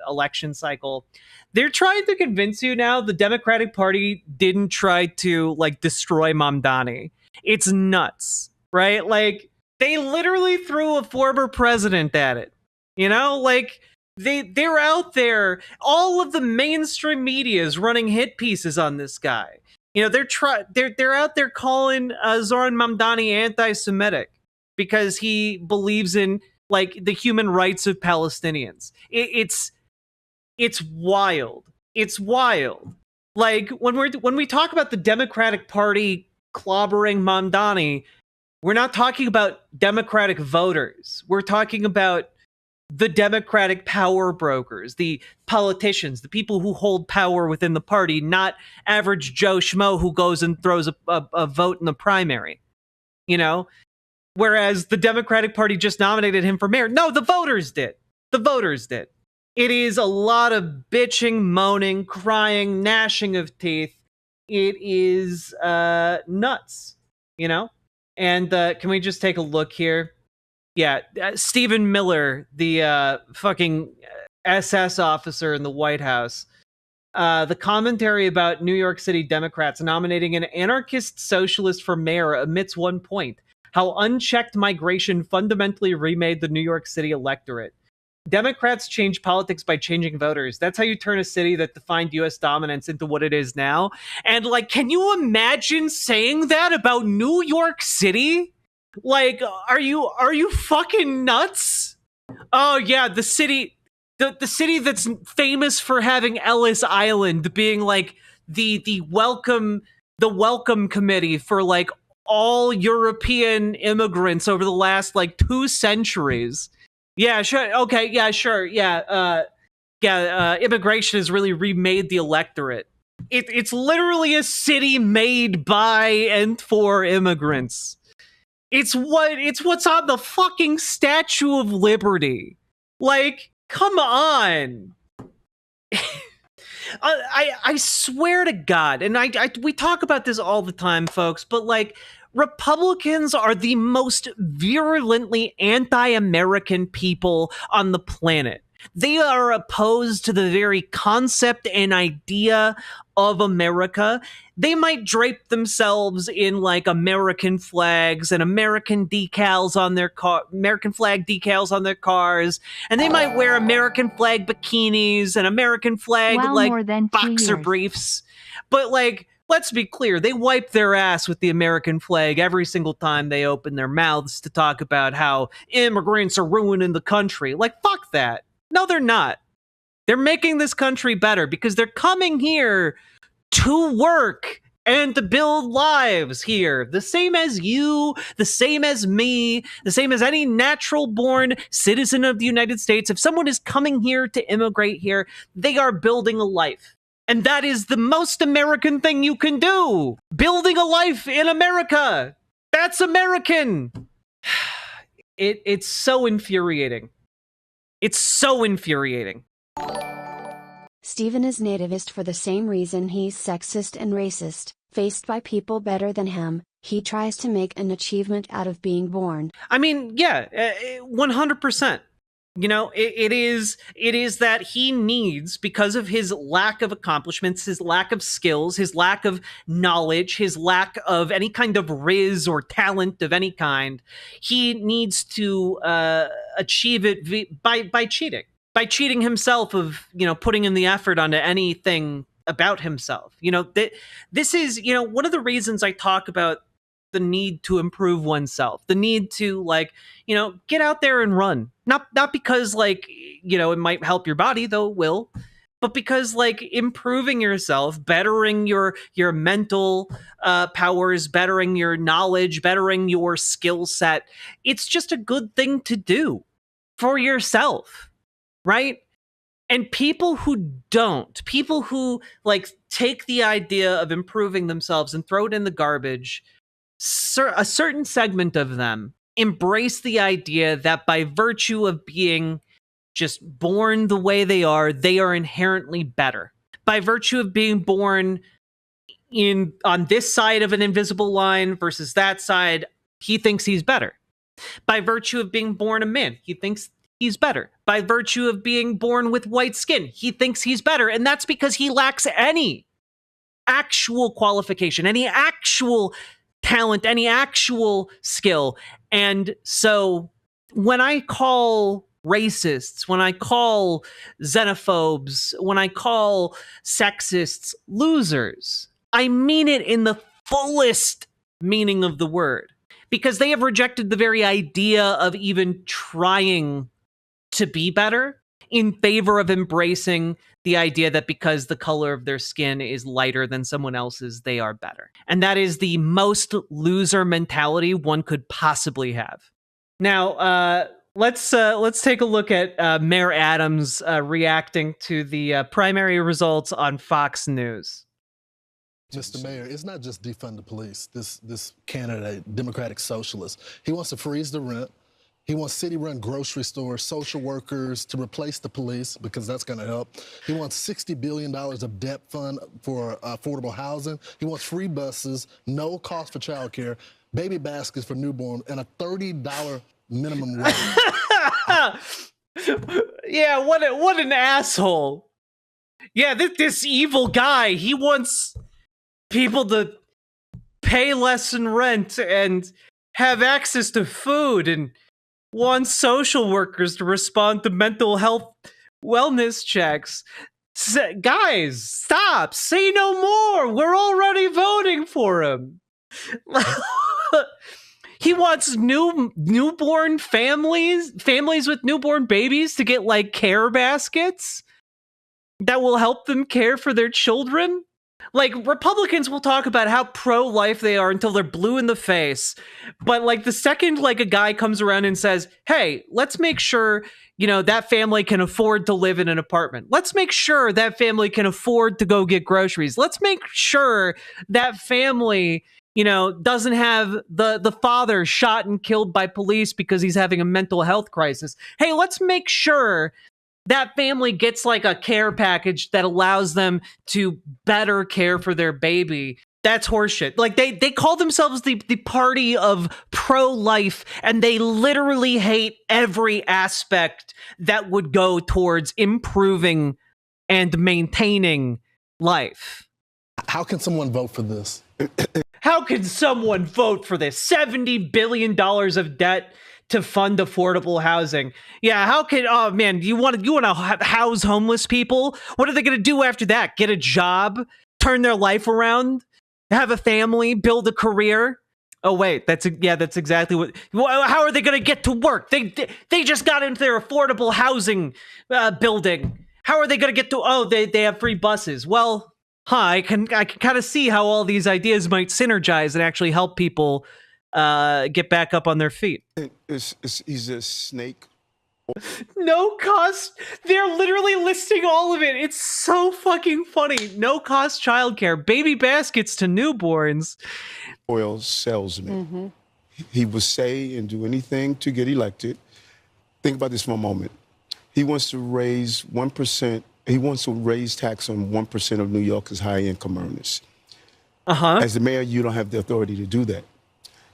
election cycle, they're trying to convince you now the Democratic Party didn't try to destroy Mamdani. It's nuts, right? Like, they literally threw a former president at it. They're out there. All of the mainstream media is running hit pieces on this guy. They're out there calling Zohran Mamdani anti-Semitic because he believes in the human rights of Palestinians. It's wild. It's wild. Like when we talk about the Democratic Party clobbering Mamdani, we're not talking about Democratic voters. We're talking about the Democratic power brokers, the politicians, the people who hold power within the party, not average Joe Schmo who goes and throws a vote in the primary. Whereas the Democratic Party just nominated him for mayor. No, the voters did. The voters did. It is a lot of bitching, moaning, crying, gnashing of teeth. It is nuts, And can we just take a look here? Yeah, Stephen Miller, the fucking SS officer in the White House. The commentary about New York City Democrats nominating an anarchist socialist for mayor omits one point: how unchecked migration fundamentally remade the New York City electorate. Democrats change politics by changing voters. That's how you turn a city that defined U.S. dominance into what it is now. And can you imagine saying that about New York City? Are you fucking nuts? Oh yeah, the city that's famous for having Ellis Island being the welcome committee for all European immigrants over the last 2 centuries. Yeah, sure. Okay, yeah, sure. Yeah, immigration has really remade the electorate. It's literally a city made by and for immigrants. It's what's on the fucking Statue of Liberty. Come on. I swear to God, and we talk about this all the time, folks, but Republicans are the most virulently anti-American people on the planet. They are opposed to the very concept and idea of America. They might drape themselves in American flags and American decals on their American flag decals on their cars, and they might wear American flag bikinis and American flag boxer briefs. But let's be clear, they wipe their ass with the American flag every single time they open their mouths to talk about how immigrants are ruining the country. Fuck that. No, they're not. They're making this country better because they're coming here to work and to build lives here. The same as you, the same as me, the same as any natural-born citizen of the United States. If someone is coming here to immigrate here, they are building a life. And that is the most American thing you can do. Building a life in America. That's American. It's so infuriating. It's so infuriating. Stephen is nativist for the same reason he's sexist and racist. Faced by people better than him, he tries to make an achievement out of being born. I mean, yeah, 100%. It is that he needs, because of his lack of accomplishments, his lack of skills, his lack of knowledge, his lack of any kind of riz or talent of any kind, he needs to achieve it by cheating. by cheating himself of, putting in the effort onto anything about himself. This is, one of the reasons I talk about the need to improve oneself, the need to get out there and run. Not because it might help your body, though it will, but because improving yourself, bettering your mental powers, bettering your knowledge, bettering your skill set, it's just a good thing to do for yourself, right? And people who take the idea of improving themselves and throw it in the garbage, a certain segment of them embrace the idea that by virtue of being just born the way they are inherently better. By virtue of being born on this side of an invisible line versus that side, he thinks he's better. By virtue of being born a man, he thinks he's better. By virtue of being born with white skin, he thinks he's better. And that's because he lacks any actual qualification, any actual talent, any actual skill. And so when I call racists, when I call xenophobes, when I call sexists losers, I mean it in the fullest meaning of the word, because they have rejected the very idea of even trying to be better in favor of embracing the idea that because the color of their skin is lighter than someone else's, they are better. And that is the most loser mentality one could possibly have. Now, let's take a look at Mayor Adams reacting to the primary results on Fox News. Mr. Mayor, it's not just defund the police. This candidate, Democratic Socialist, he wants to freeze the rent. He wants city-run grocery stores, social workers to replace the police because that's going to help. He wants $60 billion of debt fund for affordable housing. He wants free buses, no cost for childcare, baby baskets for newborn, and a $30 minimum wage. Yeah, what an asshole. Yeah, this evil guy, he wants people to pay less in rent and have access to food, and wants social workers to respond to mental health wellness checks. Guys, stop. Say no more. We're already voting for him. He wants newborn families with newborn babies to get care baskets that will help them care for their children. Republicans will talk about how pro-life they are until they're blue in the face. But the second a guy comes around and says, hey, let's make sure, that family can afford to live in an apartment. Let's make sure that family can afford to go get groceries. Let's make sure that family, doesn't have the father shot and killed by police because he's having a mental health crisis. Hey, let's make sure that family gets a care package that allows them to better care for their baby. That's horseshit. They call themselves the party of pro-life, and they literally hate every aspect that would go towards improving and maintaining life. How can someone vote for this? How can someone vote for this? $70 billion of debt to fund affordable housing. Yeah, how can, oh man, you want to house homeless people? What are they going to do after that? Get a job? Turn their life around? Have a family? Build a career? Oh wait, that's exactly what. How are they going to get to work? They just got into their affordable housing building. How are they going to get to? Oh, they have free buses. Well, I can kind of see how all these ideas might synergize and actually help people get back up on their feet. He's a snake. No cost. They're literally listing all of it. It's so fucking funny. No cost childcare, baby baskets to newborns. Oil salesman. Mm-hmm. He will say and do anything to get elected. Think about this for a moment. He wants to raise 1%. He wants to raise tax on 1% of New York's high-income earners. As the mayor, you don't have the authority to do that.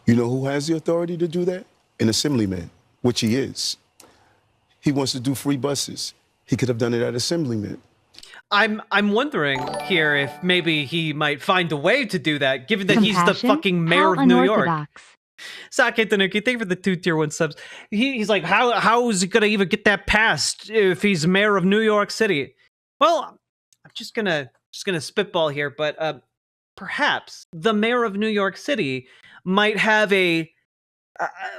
You know who has the authority to do that? An assemblyman, which he is. He wants to do free buses. He could have done it at assemblyman. I'm wondering here if maybe he might find a way to do that, given that he's the fucking mayor of New York. Sake Tanuki, thank you for the 2 tier 1 subs. He's like, how is he gonna even get that passed if he's mayor of New York City? Well, I'm just gonna spitball here, but perhaps the mayor of New York City might have a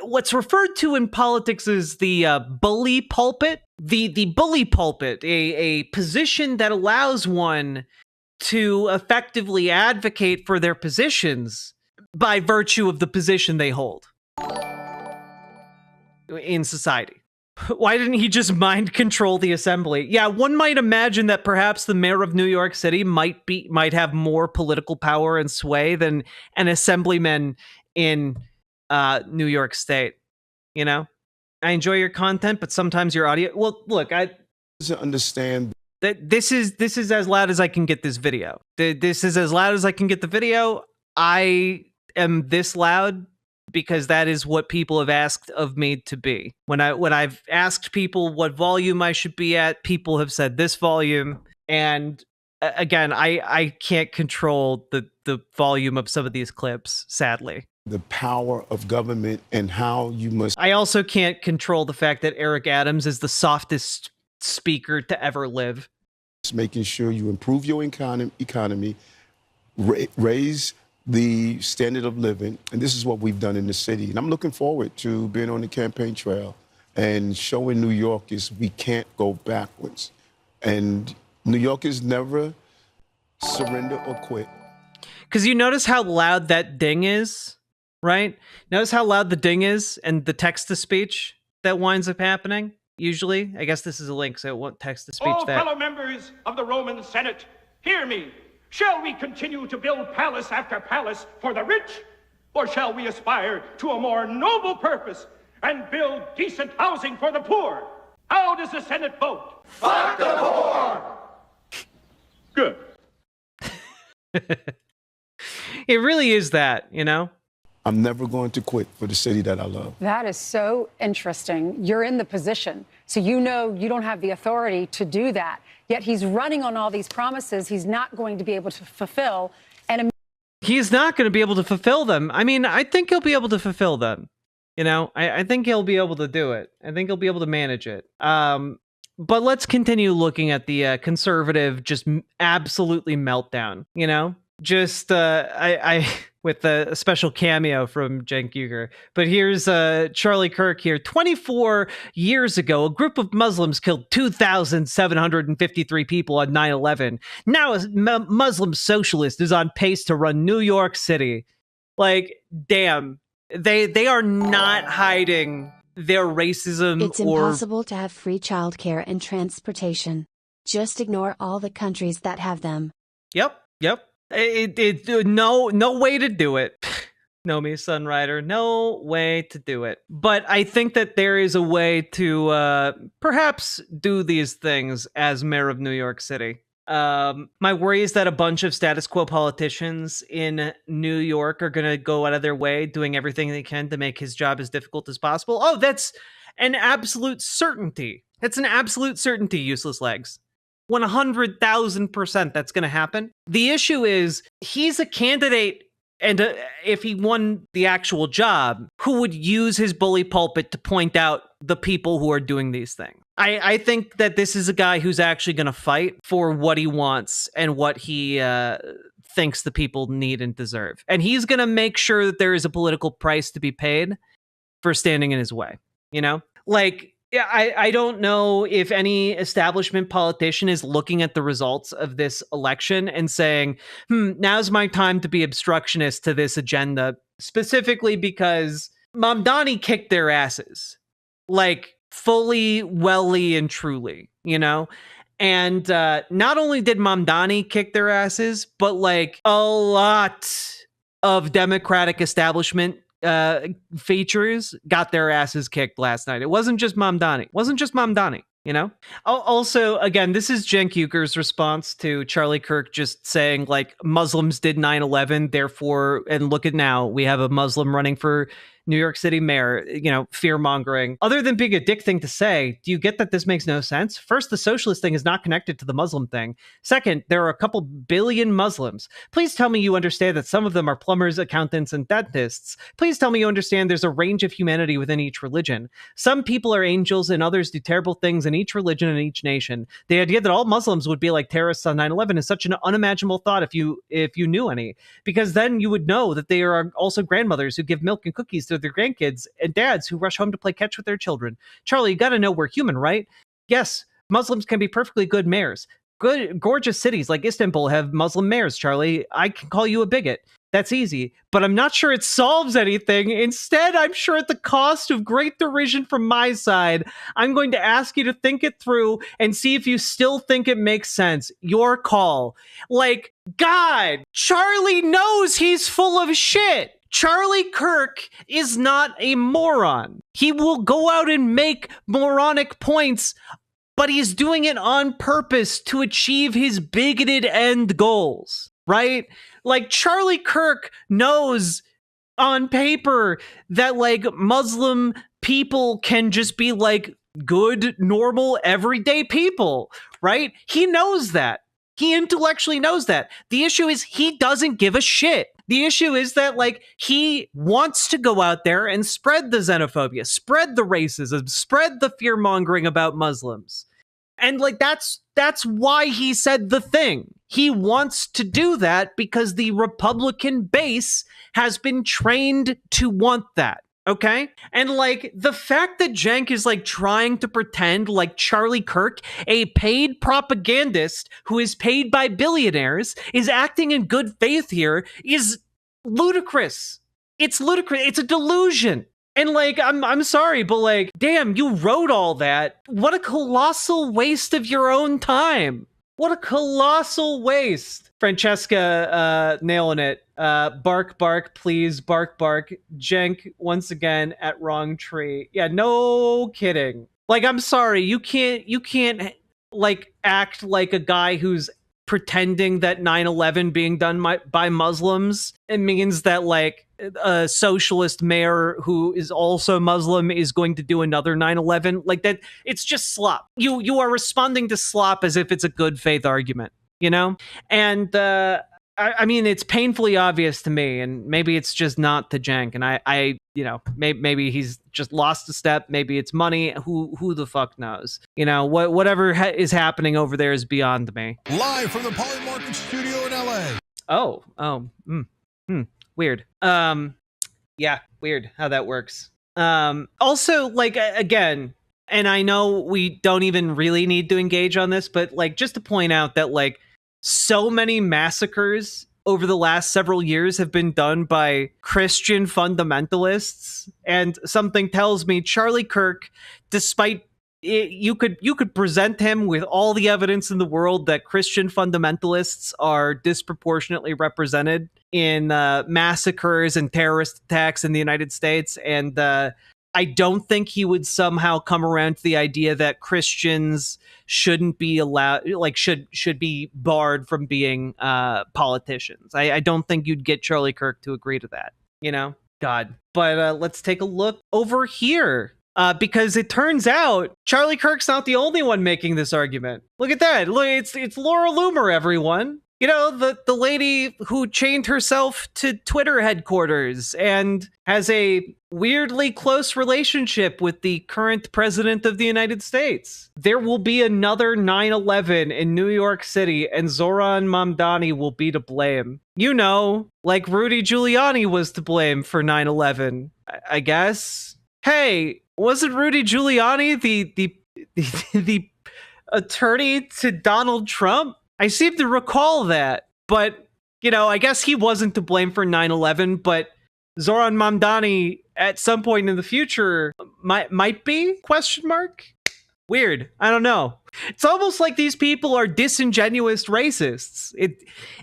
what's referred to in politics as the bully pulpit. The bully pulpit, a position that allows one to effectively advocate for their positions by virtue of the position they hold in society. Why didn't he just mind control the assembly? Yeah, one might imagine that perhaps the mayor of New York City might have more political power and sway than an assemblyman in New York State. You know, I enjoy your content, but sometimes your audio. Well, look, I understand that this is as loud as I can get this video. This is as loud as I can get the video. I am this loud because that is what people have asked of me to be. When I've asked people what volume I should be at, people have said this volume. And again, I can't control the volume of some of these clips, sadly. The power of government and how you must. I also can't control the fact that Eric Adams is the softest speaker to ever live. Making sure you improve your economy, raise the standard of living, and this is what we've done in the city. And I'm looking forward to being on the campaign trail and showing New Yorkers we can't go backwards. And New Yorkers never surrender or quit. Because you notice how loud that ding is, right? Notice how loud the ding is and the text-to-speech that winds up happening, usually. I guess this is a link, so it won't text-to-speech All that. fellow members of the Roman Senate, hear me. Shall we continue to build palace after palace for the rich? Or shall we aspire to a more noble purpose and build decent housing for the poor? How does the Senate vote? Fuck the poor! Good. It really is that, you know? I'm never going to quit for the city that I love. That is so interesting. You're in the position, so you know you don't have the authority to do that. Yet he's running on all these promises he's not going to be able to fulfill. And he's not going to be able to fulfill them. I mean, I think he'll be able to fulfill them. You know, I think he'll be able to do it. I think he'll be able to manage it. But let's continue looking at the conservative, just absolutely meltdown, you know? Just, with a special cameo from Cenk Uygur. But here's Charlie Kirk here. 24 years ago, a group of Muslims killed 2,753 people on 9/11. Now a Muslim socialist is on pace to run New York City. Like, damn. They are not hiding their racism. It's impossible to have free childcare and transportation. Just ignore all the countries that have them. Yep. No way to do it. No, me, Sunrider. No way to do it. But I think that there is a way to perhaps do these things as mayor of New York City. My worry is that a bunch of status quo politicians in New York are going to go out of their way doing everything they can to make his job as difficult as possible. Oh, that's an absolute certainty. It's an absolute certainty, useless legs. 100,000% that's going to happen. The issue is he's a candidate, and if he won the actual job, who would use his bully pulpit to point out the people who are doing these things. I think that this is a guy who's actually going to fight for what he wants and what he thinks the people need and deserve. And he's going to make sure that there is a political price to be paid for standing in his way, you know? Like, yeah, I don't know if any establishment politician is looking at the results of this election and saying, now's my time to be obstructionist to this agenda, specifically because Mamdani kicked their asses, like fully, welly, and truly, you know? And not only did Mamdani kick their asses, but like a lot of Democratic establishment features got their asses kicked last night. It wasn't just Mamdani, you know? Also, again, this is Cenk Uygur's response to Charlie Kirk just saying, like, Muslims did 9/11, therefore, and look at now, we have a Muslim running for New York City mayor, fear-mongering. Other than being a dick thing to say, do you get that this makes no sense? First, the socialist thing is not connected to the Muslim thing. Second, there are a couple billion Muslims. Please tell me you understand that some of them are plumbers, accountants, and dentists. Please tell me you understand there's a range of humanity within each religion. Some people are angels and others do terrible things in each religion and each nation. The idea that all Muslims would be like terrorists on 9/11 is such an unimaginable thought if you knew any, because then you would know that they are also grandmothers who give milk and cookies to their grandkids and dads who rush home to play catch with their children. Charlie, you got to know we're human, right? Yes, Muslims can be perfectly good mayors. Good, gorgeous cities like Istanbul have Muslim mayors, Charlie. I can call you a bigot. That's easy, but I'm not sure it solves anything. Instead, I'm sure at the cost of great derision from my side, I'm going to ask you to think it through and see if you still think it makes sense. Your call. Like, God, Charlie knows he's full of shit. Charlie Kirk is not a moron. He will go out and make moronic points, but he's doing it on purpose to achieve his bigoted end goals, right? Like, Charlie Kirk knows on paper that, like, Muslim people can just be, like, good, normal, everyday people, right? He knows that. He intellectually knows that. The issue is he doesn't give a shit. The issue is that, like, he wants to go out there and spread the xenophobia, spread the racism, spread the fear-mongering about Muslims. And, like, that's why he said the thing. He wants to do that because the Republican base has been trained to want that. Okay? And, like, the fact that Cenk is, like, trying to pretend like Charlie Kirk, a paid propagandist who is paid by billionaires, is acting in good faith here is ludicrous. It's ludicrous. It's a delusion. And, like, I'm sorry, but, like, damn, you wrote all that. What a colossal waste of your own time. What a colossal waste. Francesca nailing it. Bark, bark, please, bark, bark. Cenk, once again, at wrong tree. Yeah, no kidding. Like, I'm sorry, you can't, like, act like a guy who's pretending that 9/11 being done by Muslims, it means that, like, a socialist mayor who is also Muslim is going to do another 9/11. Like, that, it's just slop. You are responding to slop as if it's a good faith argument, you know? And I mean, it's painfully obvious to me, and maybe it's just not to Cenk, and I maybe he's just lost a step, maybe it's money, who the fuck knows? You know, whatever is happening over there is beyond me. Live from the Poly Market studio in LA. Weird. Yeah, weird how that works. Also, like, again, and I know we don't even really need to engage on this, but, like, just to point out that, like, so many massacres over the last several years have been done by Christian fundamentalists, and something tells me Charlie Kirk, despite you could present him with all the evidence in the world that Christian fundamentalists are disproportionately represented in massacres and terrorist attacks in the United States, and I don't think he would somehow come around to the idea that Christians shouldn't be allowed, like, should be barred from being politicians. I don't think you'd get Charlie Kirk to agree to that, you know? God. But let's take a look over here. Because it turns out Charlie Kirk's not the only one making this argument. Look at that. Look, it's Laura Loomer, everyone. You know, the lady who chained herself to Twitter headquarters and has a weirdly close relationship with the current president of the United States. There will be another 9/11 in New York City, and Zohran Mamdani will be to blame. You know, like Rudy Giuliani was to blame for 9/11, I guess. Hey, wasn't Rudy Giuliani the attorney to Donald Trump? I seem to recall that, but, you know, I guess he wasn't to blame for 9/11, but Zohran Mamdani at some point in the future might be? Question mark? Weird. I don't know. It's almost like these people are disingenuous racists.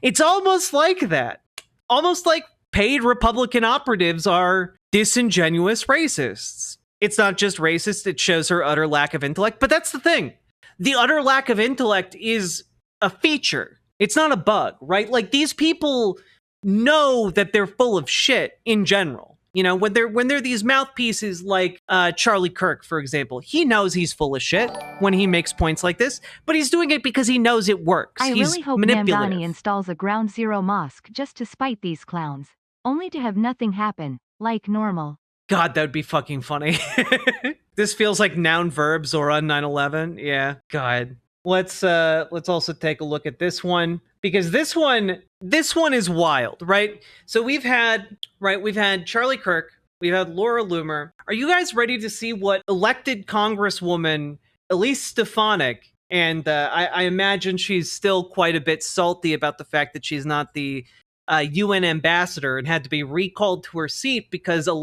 It's almost like that. Almost like paid Republican operatives are disingenuous racists. It's not just racist, it shows her utter lack of intellect, but that's the thing. The utter lack of intellect is a feature. It's not a bug, right? Like, these people know that they're full of shit in general. You know, when they're these mouthpieces like Charlie Kirk, for example, he knows he's full of shit when he makes points like this, but he's doing it because he knows it works. I He's really hope manipulative. Mamdani installs a ground zero mosque just to spite these clowns, only to have nothing happen, like normal. God, that would be fucking funny. This feels like noun verbs or on 9/11. Yeah, God. Let's also take a look at this one, because this one is wild, right? So we've had Charlie Kirk, we've had Laura Loomer. Are you guys ready to see what elected Congresswoman Elise Stefanik, and I imagine she's still quite a bit salty about the fact that she's not the UN ambassador and had to be recalled to her seat because the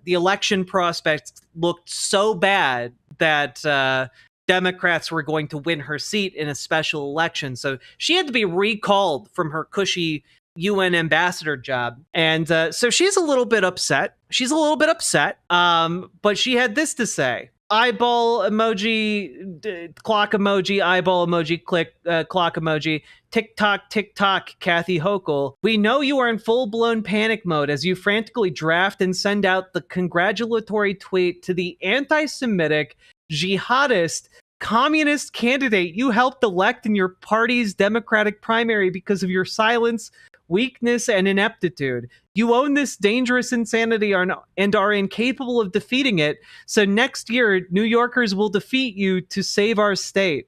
election prospects looked so bad that Democrats were going to win her seat in a special election. So she had to be recalled from her cushy UN ambassador job. And so she's a little bit upset. But she had this to say. Eyeball emoji, clock emoji, eyeball emoji, click, clock emoji, tick-tock, Kathy Hochul. We know you are in full-blown panic mode as you frantically draft and send out the congratulatory tweet to the anti-Semitic, jihadist, communist candidate you helped elect in your party's Democratic primary because of your silence, weakness, and ineptitude. You own this dangerous insanity and are incapable of defeating it, so next year, New Yorkers will defeat you to save our state.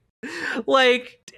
Like,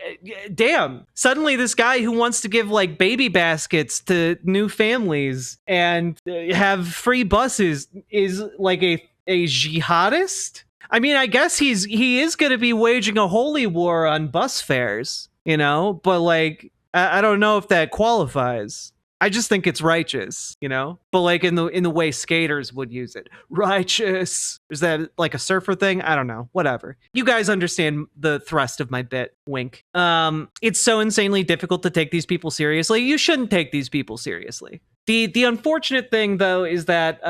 damn. Suddenly this guy who wants to give, like, baby baskets to new families and have free buses is, like, a jihadist? I mean, I guess he is going to be waging a holy war on bus fares, you know? But, like, I don't know if that qualifies. I just think it's righteous, you know? But like in the way skaters would use it. Righteous. Is that like a surfer thing? I don't know. Whatever. You guys understand the thrust of my bit. Wink. It's so insanely difficult to take these people seriously. You shouldn't take these people seriously. The unfortunate thing, though, is that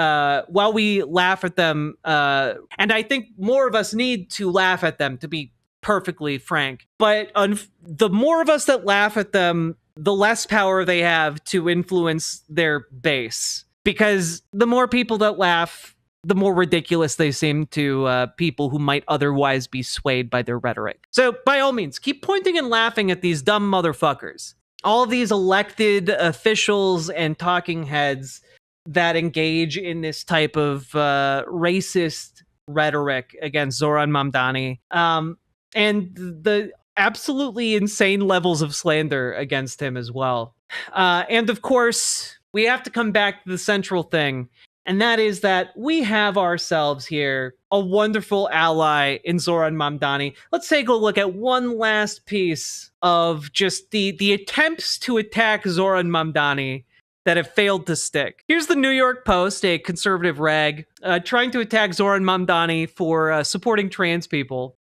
while we laugh at them, and I think more of us need to laugh at them, to be perfectly frank, but the more of us that laugh at them, the less power they have to influence their base. Because the more people that laugh, the more ridiculous they seem to people who might otherwise be swayed by their rhetoric. So, by all means, keep pointing and laughing at these dumb motherfuckers. All of these elected officials and talking heads that engage in this type of racist rhetoric against Zohran Mamdani. And the absolutely insane levels of slander against him as well. And of course, we have to come back to the central thing, and that is that we have ourselves here a wonderful ally in Zohran Mamdani. Let's take a look at one last piece of just the attempts to attack Zohran Mamdani that have failed to stick. Here's the New York Post, a conservative rag, trying to attack Zohran Mamdani for supporting trans people.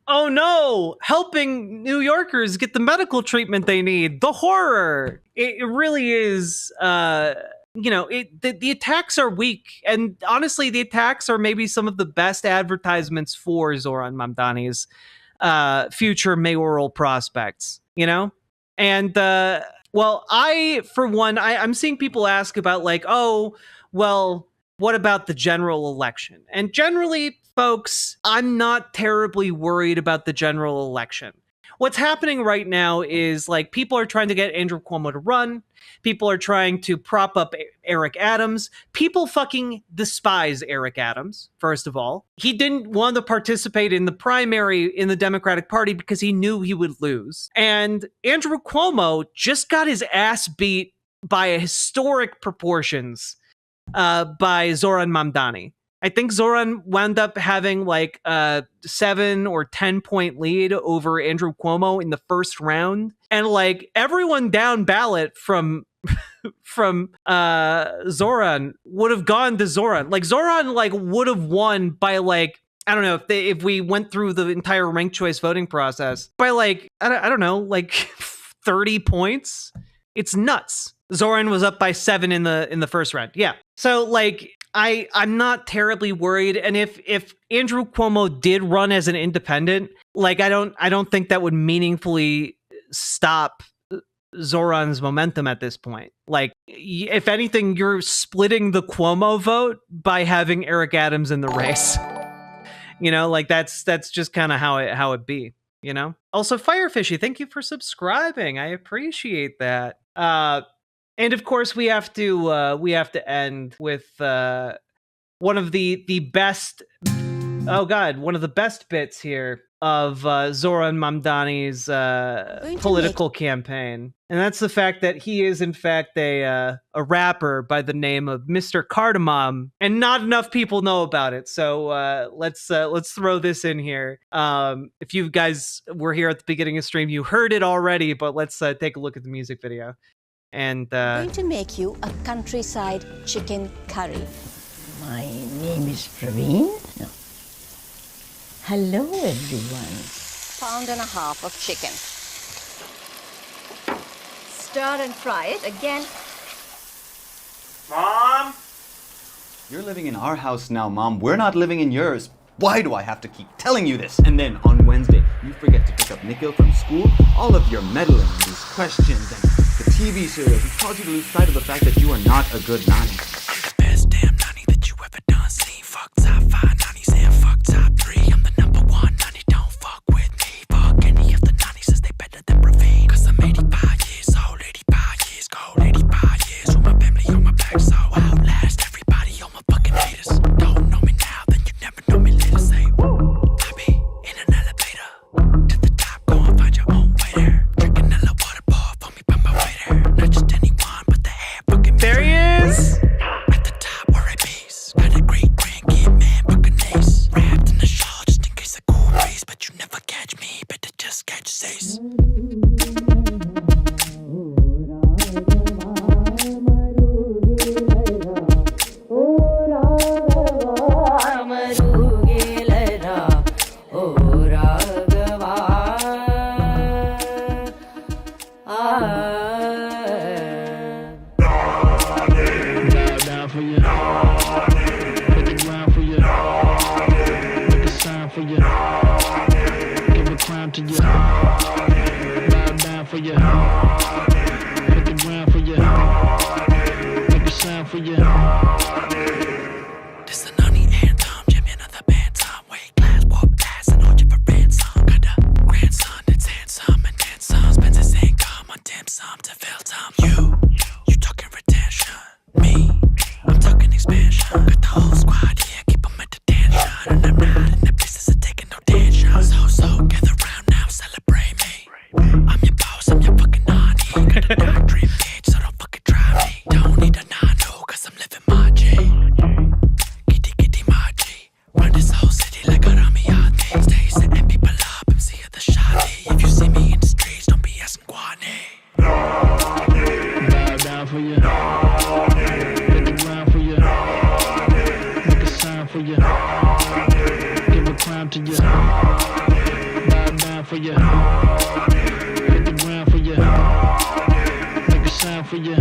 Oh no, helping New Yorkers get the medical treatment they need. The horror. It really is, the attacks are weak. And honestly, the attacks are maybe some of the best advertisements for Zohran Mamdani's future mayoral prospects, you know? And, well, for one, I'm seeing people ask about like, oh, well, what about the general election? And generally, folks, I'm not terribly worried about the general election. What's happening right now is like people are trying to get Andrew Cuomo to run. People are trying to prop up Eric Adams. People fucking despise Eric Adams, first of all. He didn't want to participate in the primary in the Democratic Party because he knew he would lose. And Andrew Cuomo just got his ass beat by historic proportions by Zohran Mamdani. I think Zohran wound up having like a 7 or 10 point lead over Andrew Cuomo in the first round. And like everyone down ballot from Zohran would have gone to Zohran. Like Zohran like would have won by like, I don't know, if we went through the entire ranked choice voting process by like, I don't know, like 30 points. It's nuts. Zohran was up by 7 in the first round. Yeah. So like I'm not terribly worried. And if Andrew Cuomo did run as an independent, like I don't think that would meaningfully stop Zohran's momentum at this point. Like, if anything, you're splitting the Cuomo vote by having Eric Adams in the race. You know, like that's just kind of how it be, you know? Also, Firefishy, thank you for subscribing. I appreciate that. And of course, we have to end with one of the best, one of the best bits here of Zohran Mamdani's political campaign. And that's the fact that he is, in fact, a rapper by the name of Mr. Cardamom, and not enough people know about it. So let's throw this in here. If you guys were here at the beginning of stream, you heard it already, but let's take a look at the music video. And I'm going to make you a countryside chicken curry. My name is Praveen. No. Hello, everyone. £1.5 of chicken. Stir and fry it again. Mom? You're living in our house now, Mom. We're not living in yours. Why do I have to keep telling you this? And then on Wednesday, you forget to pick up Nikhil from school. All of your meddling and these questions and the TV serials have caused you to lose sight of the fact that you are not a good nanny. I'm the best damn nanny that you ever done seen. Fuck top 5 nannies and fuck top 3. I'm the #1 nanny, don't fuck with me. Fuck any of the nannies, says they better than Praveen. Cause I'm 85 years old, 85 years old, 85 years with my family on my back, so I'll outlast everybody on my fucking haters. Don't know me now, then you never know me later. Say, I be in an elevator to the top, go and find your own way there. Drinking a little water ball for me by my waiter. Not just anyone, but the hair fucking. There he is. At the top, where it bees. Got a great grandkid, man, fucking ace. Wrapped in a shawl just in case a cool breeze, but you never catch me, better just catch Zace. This the nanny anthem, champion of the bantam. Weight class, warp ass, and all for ransom. Got a grandson that's handsome and then some. Spends his income on dim sum to fill time. You talking retention. Me, I'm talking expansion. Got the whole squad here, keep them at attention. And I'm not in the business of taking no tension. So, gather round now, celebrate me. I'm your boss, I'm your fucking nanny. Got a doctorate, bitch, so don't fucking try me. Don't need a nano, cause I'm living my G. Kitty, my G. Run this whole city like a Ramiyati. Stay setting people up, MC of the shawty. If you see me in the streets, don't be asking Guani. Bow down for you. Hit the ground for you. Make a sign for you. Give a crown to you. Bow down for you. Hit the ground for you. Make a sign for you.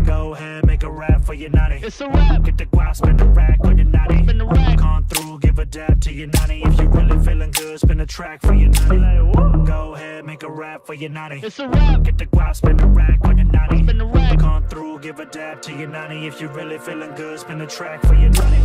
Go ahead, make a rap for your nanny. It's a rap. Get the guap, spin the rack on your nanny. Spin the rack. Come through, give a dab to your nanny. If you really feeling good, spin a track for your nanny. Go ahead, make a rap for your nanny. It's a rap. Get the guap, spin the rack on your nanny. Spin the rack. Come through, give a dab to your nanny. If you really feeling good, spin a track for your nanny.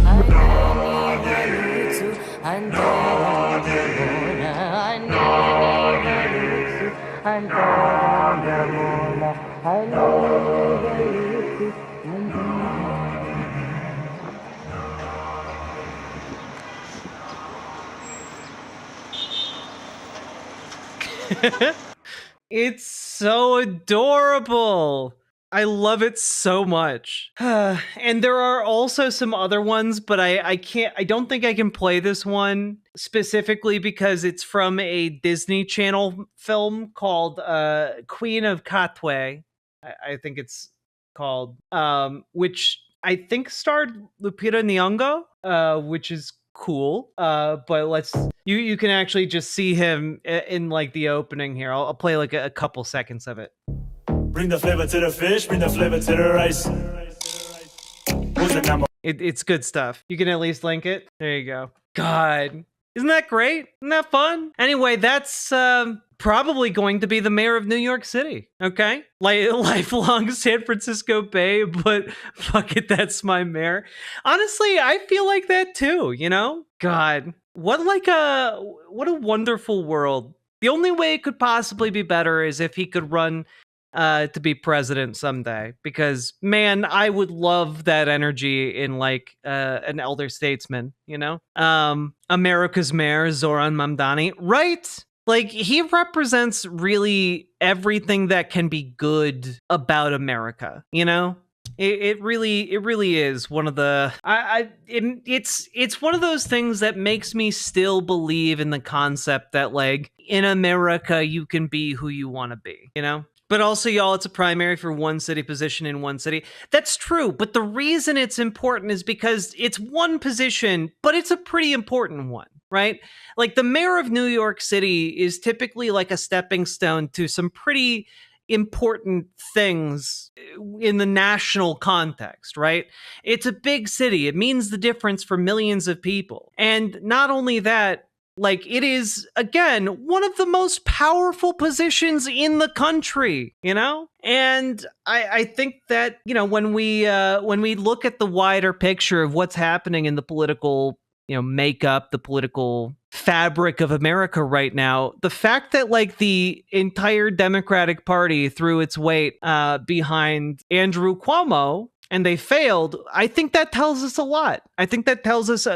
It's so adorable. I love it so much. And there are also some other ones, but I don't think I can play this one specifically because it's from a Disney Channel film called Queen of Katwe. I think it's called, which I think starred Lupita Nyong'o, which is cool. But you can actually just see him in like the opening here. I'll play like a couple seconds of it. Bring the flavor to the fish, bring the flavor to the rice. Who's the number? It's good stuff. You can at least link it. There you go. God, isn't that great? Isn't that fun? Anyway, that's probably going to be the mayor of New York City. Okay, like lifelong San Francisco Bay, but fuck it, that's my mayor. Honestly, I feel like that too. You know, God, what a wonderful world. The only way it could possibly be better is if he could run to be president someday, because man, I would love that energy in like an elder statesman, you know? America's mayor, Zohran Mamdani, right? Like, he represents really everything that can be good about America, you know? It really is one of the it's one of those things that makes me still believe in the concept that like in America you can be who you want to be, you know? But also, y'all, it's a primary for one city position in one city. That's true, but the reason it's important is because it's one position, but it's a pretty important one, right? Like, the mayor of New York City is typically like a stepping stone to some pretty important things in the national context, right? It's a big city. It means the difference for millions of people. And not only that, like, it is, again, one of the most powerful positions in the country, you know? And I think that, you know, when we look at the wider picture of what's happening in the political, you know, makeup, the political fabric of America right now, the fact that like the entire Democratic Party threw its weight behind Andrew Cuomo and they failed, I think that tells us a lot. I think that tells us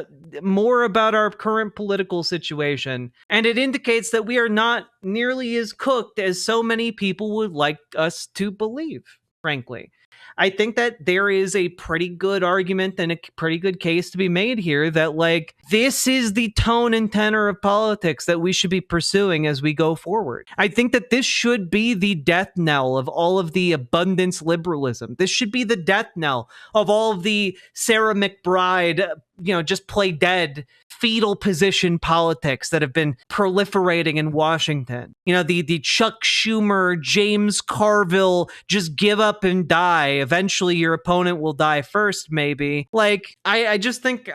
more about our current political situation. And it indicates that we are not nearly as cooked as so many people would like us to believe, frankly. I think that there is a pretty good argument and a pretty good case to be made here that, like, this is the tone and tenor of politics that we should be pursuing as we go forward. I think that this should be the death knell of all of the abundance liberalism. This should be the death knell of all of the Sarah McBride, you know, just play dead, fetal position politics that have been proliferating in Washington. You know, the Chuck Schumer, James Carville, just give up and die. Eventually your opponent will die first, maybe. Like, I think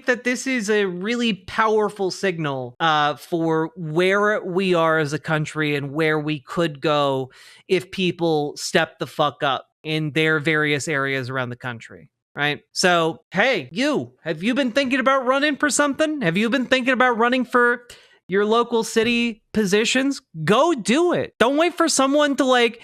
that this is a really powerful signal for where we are as a country and where we could go if people step the fuck up in their various areas around the country. Right. So, hey, have you been thinking about running for something? Have you been thinking about running for your local city positions? Go do it. Don't wait for someone to like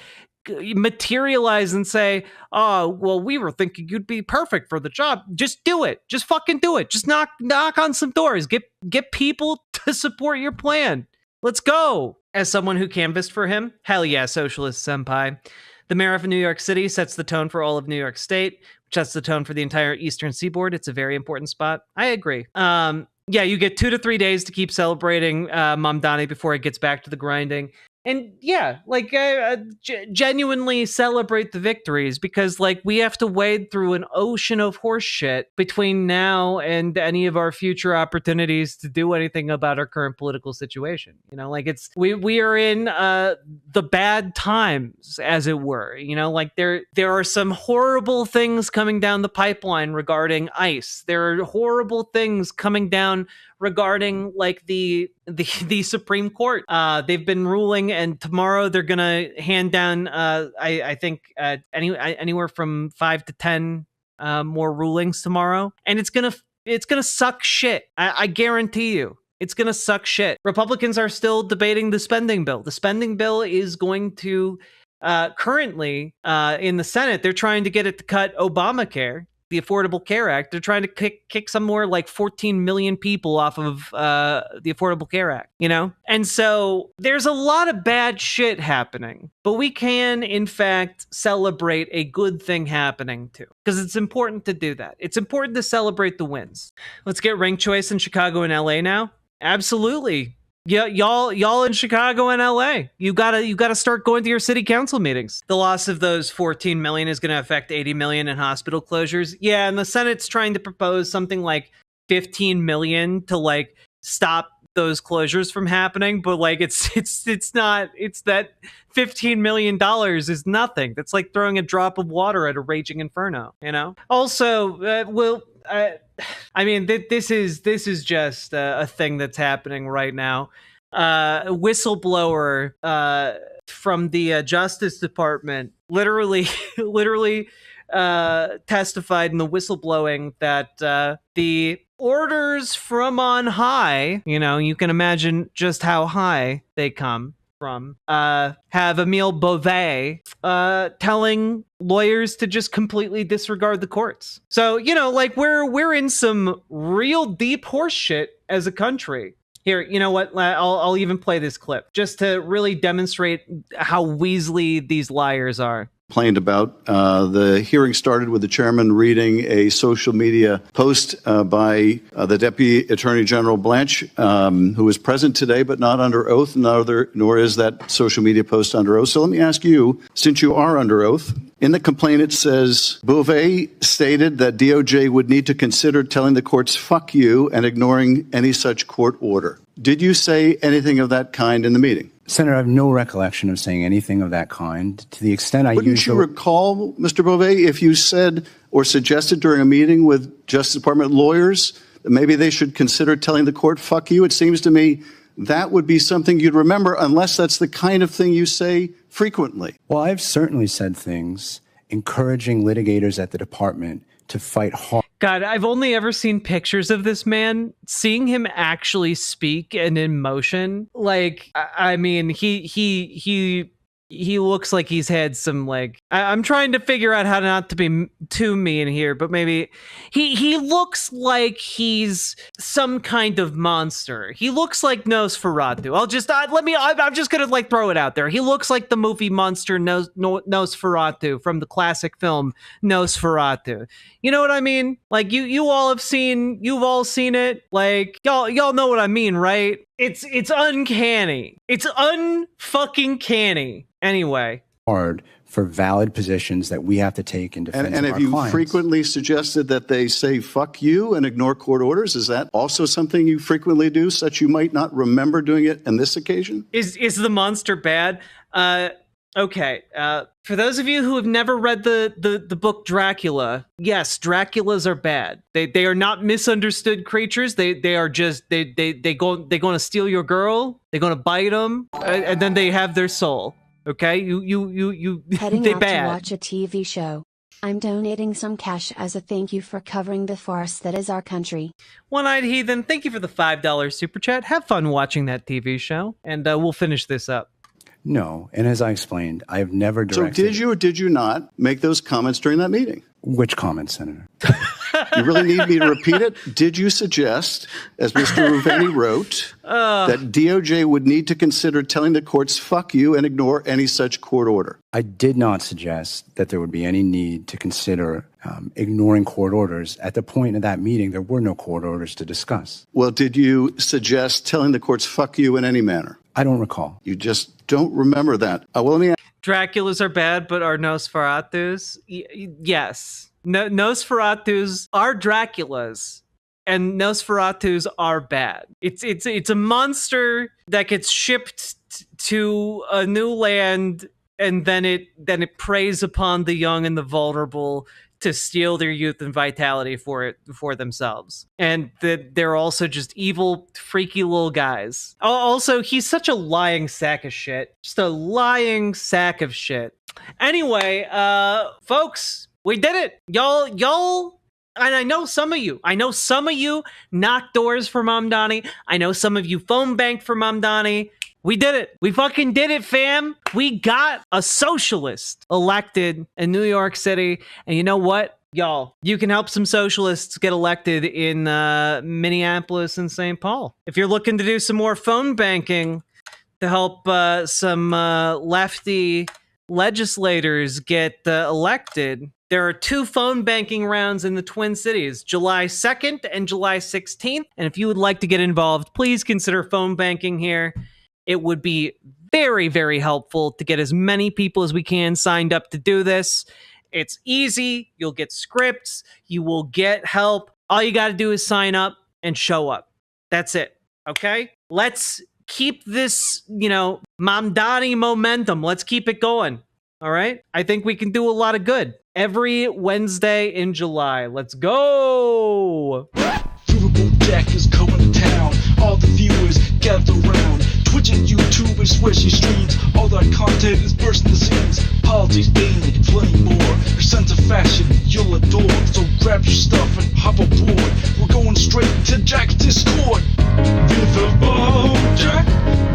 materialize and say, oh, well, we were thinking you'd be perfect for the job. Just do it. Just fucking do it. Just knock on some doors. Get people to support your plan. Let's go. As someone who canvassed for him, hell yeah, Socialist senpai. The mayor of New York City sets the tone for all of New York State, which sets the tone for the entire Eastern Seaboard. It's a very important spot. I agree. Yeah, you get 2 to 3 days to keep celebrating Mamdani before it gets back to the grinding. And yeah, like genuinely celebrate the victories, because like we have to wade through an ocean of horse shit between now and any of our future opportunities to do anything about our current political situation. You know, like we are in the bad times, as it were. You know, like there are some horrible things coming down the pipeline regarding ICE. There are horrible things coming down regarding like the Supreme Court. They've been ruling, and tomorrow they're gonna hand down I think anywhere from 5 to 10 more rulings tomorrow, and it's gonna suck shit. I guarantee you. It's going to suck shit. Republicans are still debating the spending bill. The spending bill is going to currently in the Senate, they're trying to get it to cut Obamacare, the Affordable Care Act. They're trying to kick some more like 14 million people off of the Affordable Care Act, you know? And so there's a lot of bad shit happening, but we can, in fact, celebrate a good thing happening too, because it's important to do that. It's important to celebrate the wins. Let's get ranked choice in Chicago and LA now. Absolutely. Yeah, y'all in Chicago and LA, you gotta start going to your city council meetings. The loss of those 14 million is going to affect 80 million in hospital closures. Yeah, and the Senate's trying to propose something like 15 million to like stop those closures from happening, but like it's that $15 million is nothing. That's like throwing a drop of water at a raging inferno, you know? Also, I mean, this is just a thing that's happening right now. whistleblower from the Justice Department literally testified in the whistleblowing that the orders from on high, you can imagine just how high they come from, have Emile Beauvais telling lawyers to just completely disregard the courts. So, we're in some real deep horse shit as a country. Here, you know what? I'll even play this clip just to really demonstrate how weaselly these liars are. Complained about. The hearing started with the chairman reading a social media post by the Deputy Attorney General Blanche, who is present today but not under oath, nor is that social media post under oath. So let me ask you, since you are under oath, in the complaint it says, Beauvais stated that DOJ would need to consider telling the courts, fuck you, and ignoring any such court order. Did you say anything of that kind in the meeting? Senator, I have no recollection of saying anything of that kind. To the extent I Wouldn't you recall, Mr. Beauvais, if you said or suggested during a meeting with Justice Department lawyers that maybe they should consider telling the court, fuck you? It seems to me that would be something you'd remember, unless that's the kind of thing you say frequently. Well, I've certainly said things encouraging litigators at the department to fight hard. God, I've only ever seen pictures of this man. Seeing him actually speak and in motion, I mean, he looks like he's had some, I'm trying to figure out how not to be too mean here, but maybe he looks like he's some kind of monster. He looks like Nosferatu. I'm just gonna throw it out there. He looks like the movie monster Nosferatu from the classic film Nosferatu. You know what I mean? You've all seen it. Y'all know what I mean, right? It's uncanny. It's unfucking canny. Anyway. Hard for valid positions that we have to take in defense of our clients. And have you frequently suggested that they say fuck you and ignore court orders? Is that also something you frequently do, such you might not remember doing it on this occasion? Is the monster bad? Okay. For those of you who have never read the book Dracula, yes, Draculas are bad. They are not misunderstood creatures. They are just they're going to steal your girl. They're going to bite them, and then they have their soul. Okay, you Heading they out bad. to watch a TV show. I'm donating some cash as a thank you for covering the farce that is our country. One-Eyed Heathen, thank you for the $5 super chat. Have fun watching that TV show, and we'll finish this up. No, and as I explained, I have never directed... So did you or did you not make those comments during that meeting? Which comments, Senator? You really need me to repeat it? Did you suggest, as Mr. Ruveni wrote, that DOJ would need to consider telling the courts, fuck you, and ignore any such court order? I did not suggest that there would be any need to consider ignoring court orders. At the point of that meeting, there were no court orders to discuss. Well, did you suggest telling the courts, fuck you, in any manner? I don't recall. You just don't remember that. Well, let me ask. Draculas are bad, but are Nosferatus? Yes. Nosferatus are Draculas, and Nosferatus are bad. It's a monster that gets shipped to a new land, and then it preys upon the young and the vulnerable to steal their youth and vitality for themselves. And they're also just evil, freaky little guys. Also, he's such a lying sack of shit. Just a lying sack of shit. Anyway, folks, we did it. Y'all, and I know some of you knocked doors for Mamdani. I know some of you phone banked for Mamdani. We did it. We fucking did it, fam. We got a socialist elected in New York City. And you know what, y'all? You can help some socialists get elected in Minneapolis and St. Paul. If you're looking to do some more phone banking to help some lefty legislators get elected, there are 2 phone banking rounds in the Twin Cities, July 2nd and July 16th. And if you would like to get involved, please consider phone banking here. It would be very, very helpful to get as many people as we can signed up to do this. It's easy. You'll get scripts. You will get help. All you got to do is sign up and show up. That's it. Okay? Let's keep this, Mamdani momentum. Let's keep it going. All right? I think we can do a lot of good. Every Wednesday in July. Let's go! Riverboat deck is going to town. All the viewers gather around. Twitch and YouTube is where she streams. All that content is bursting the seams. Politics, gaming, and plenty more. Her sense of fashion you'll adore. So grab your stuff and hop aboard. We're going straight to Jack's Discord. Riverboat Jack.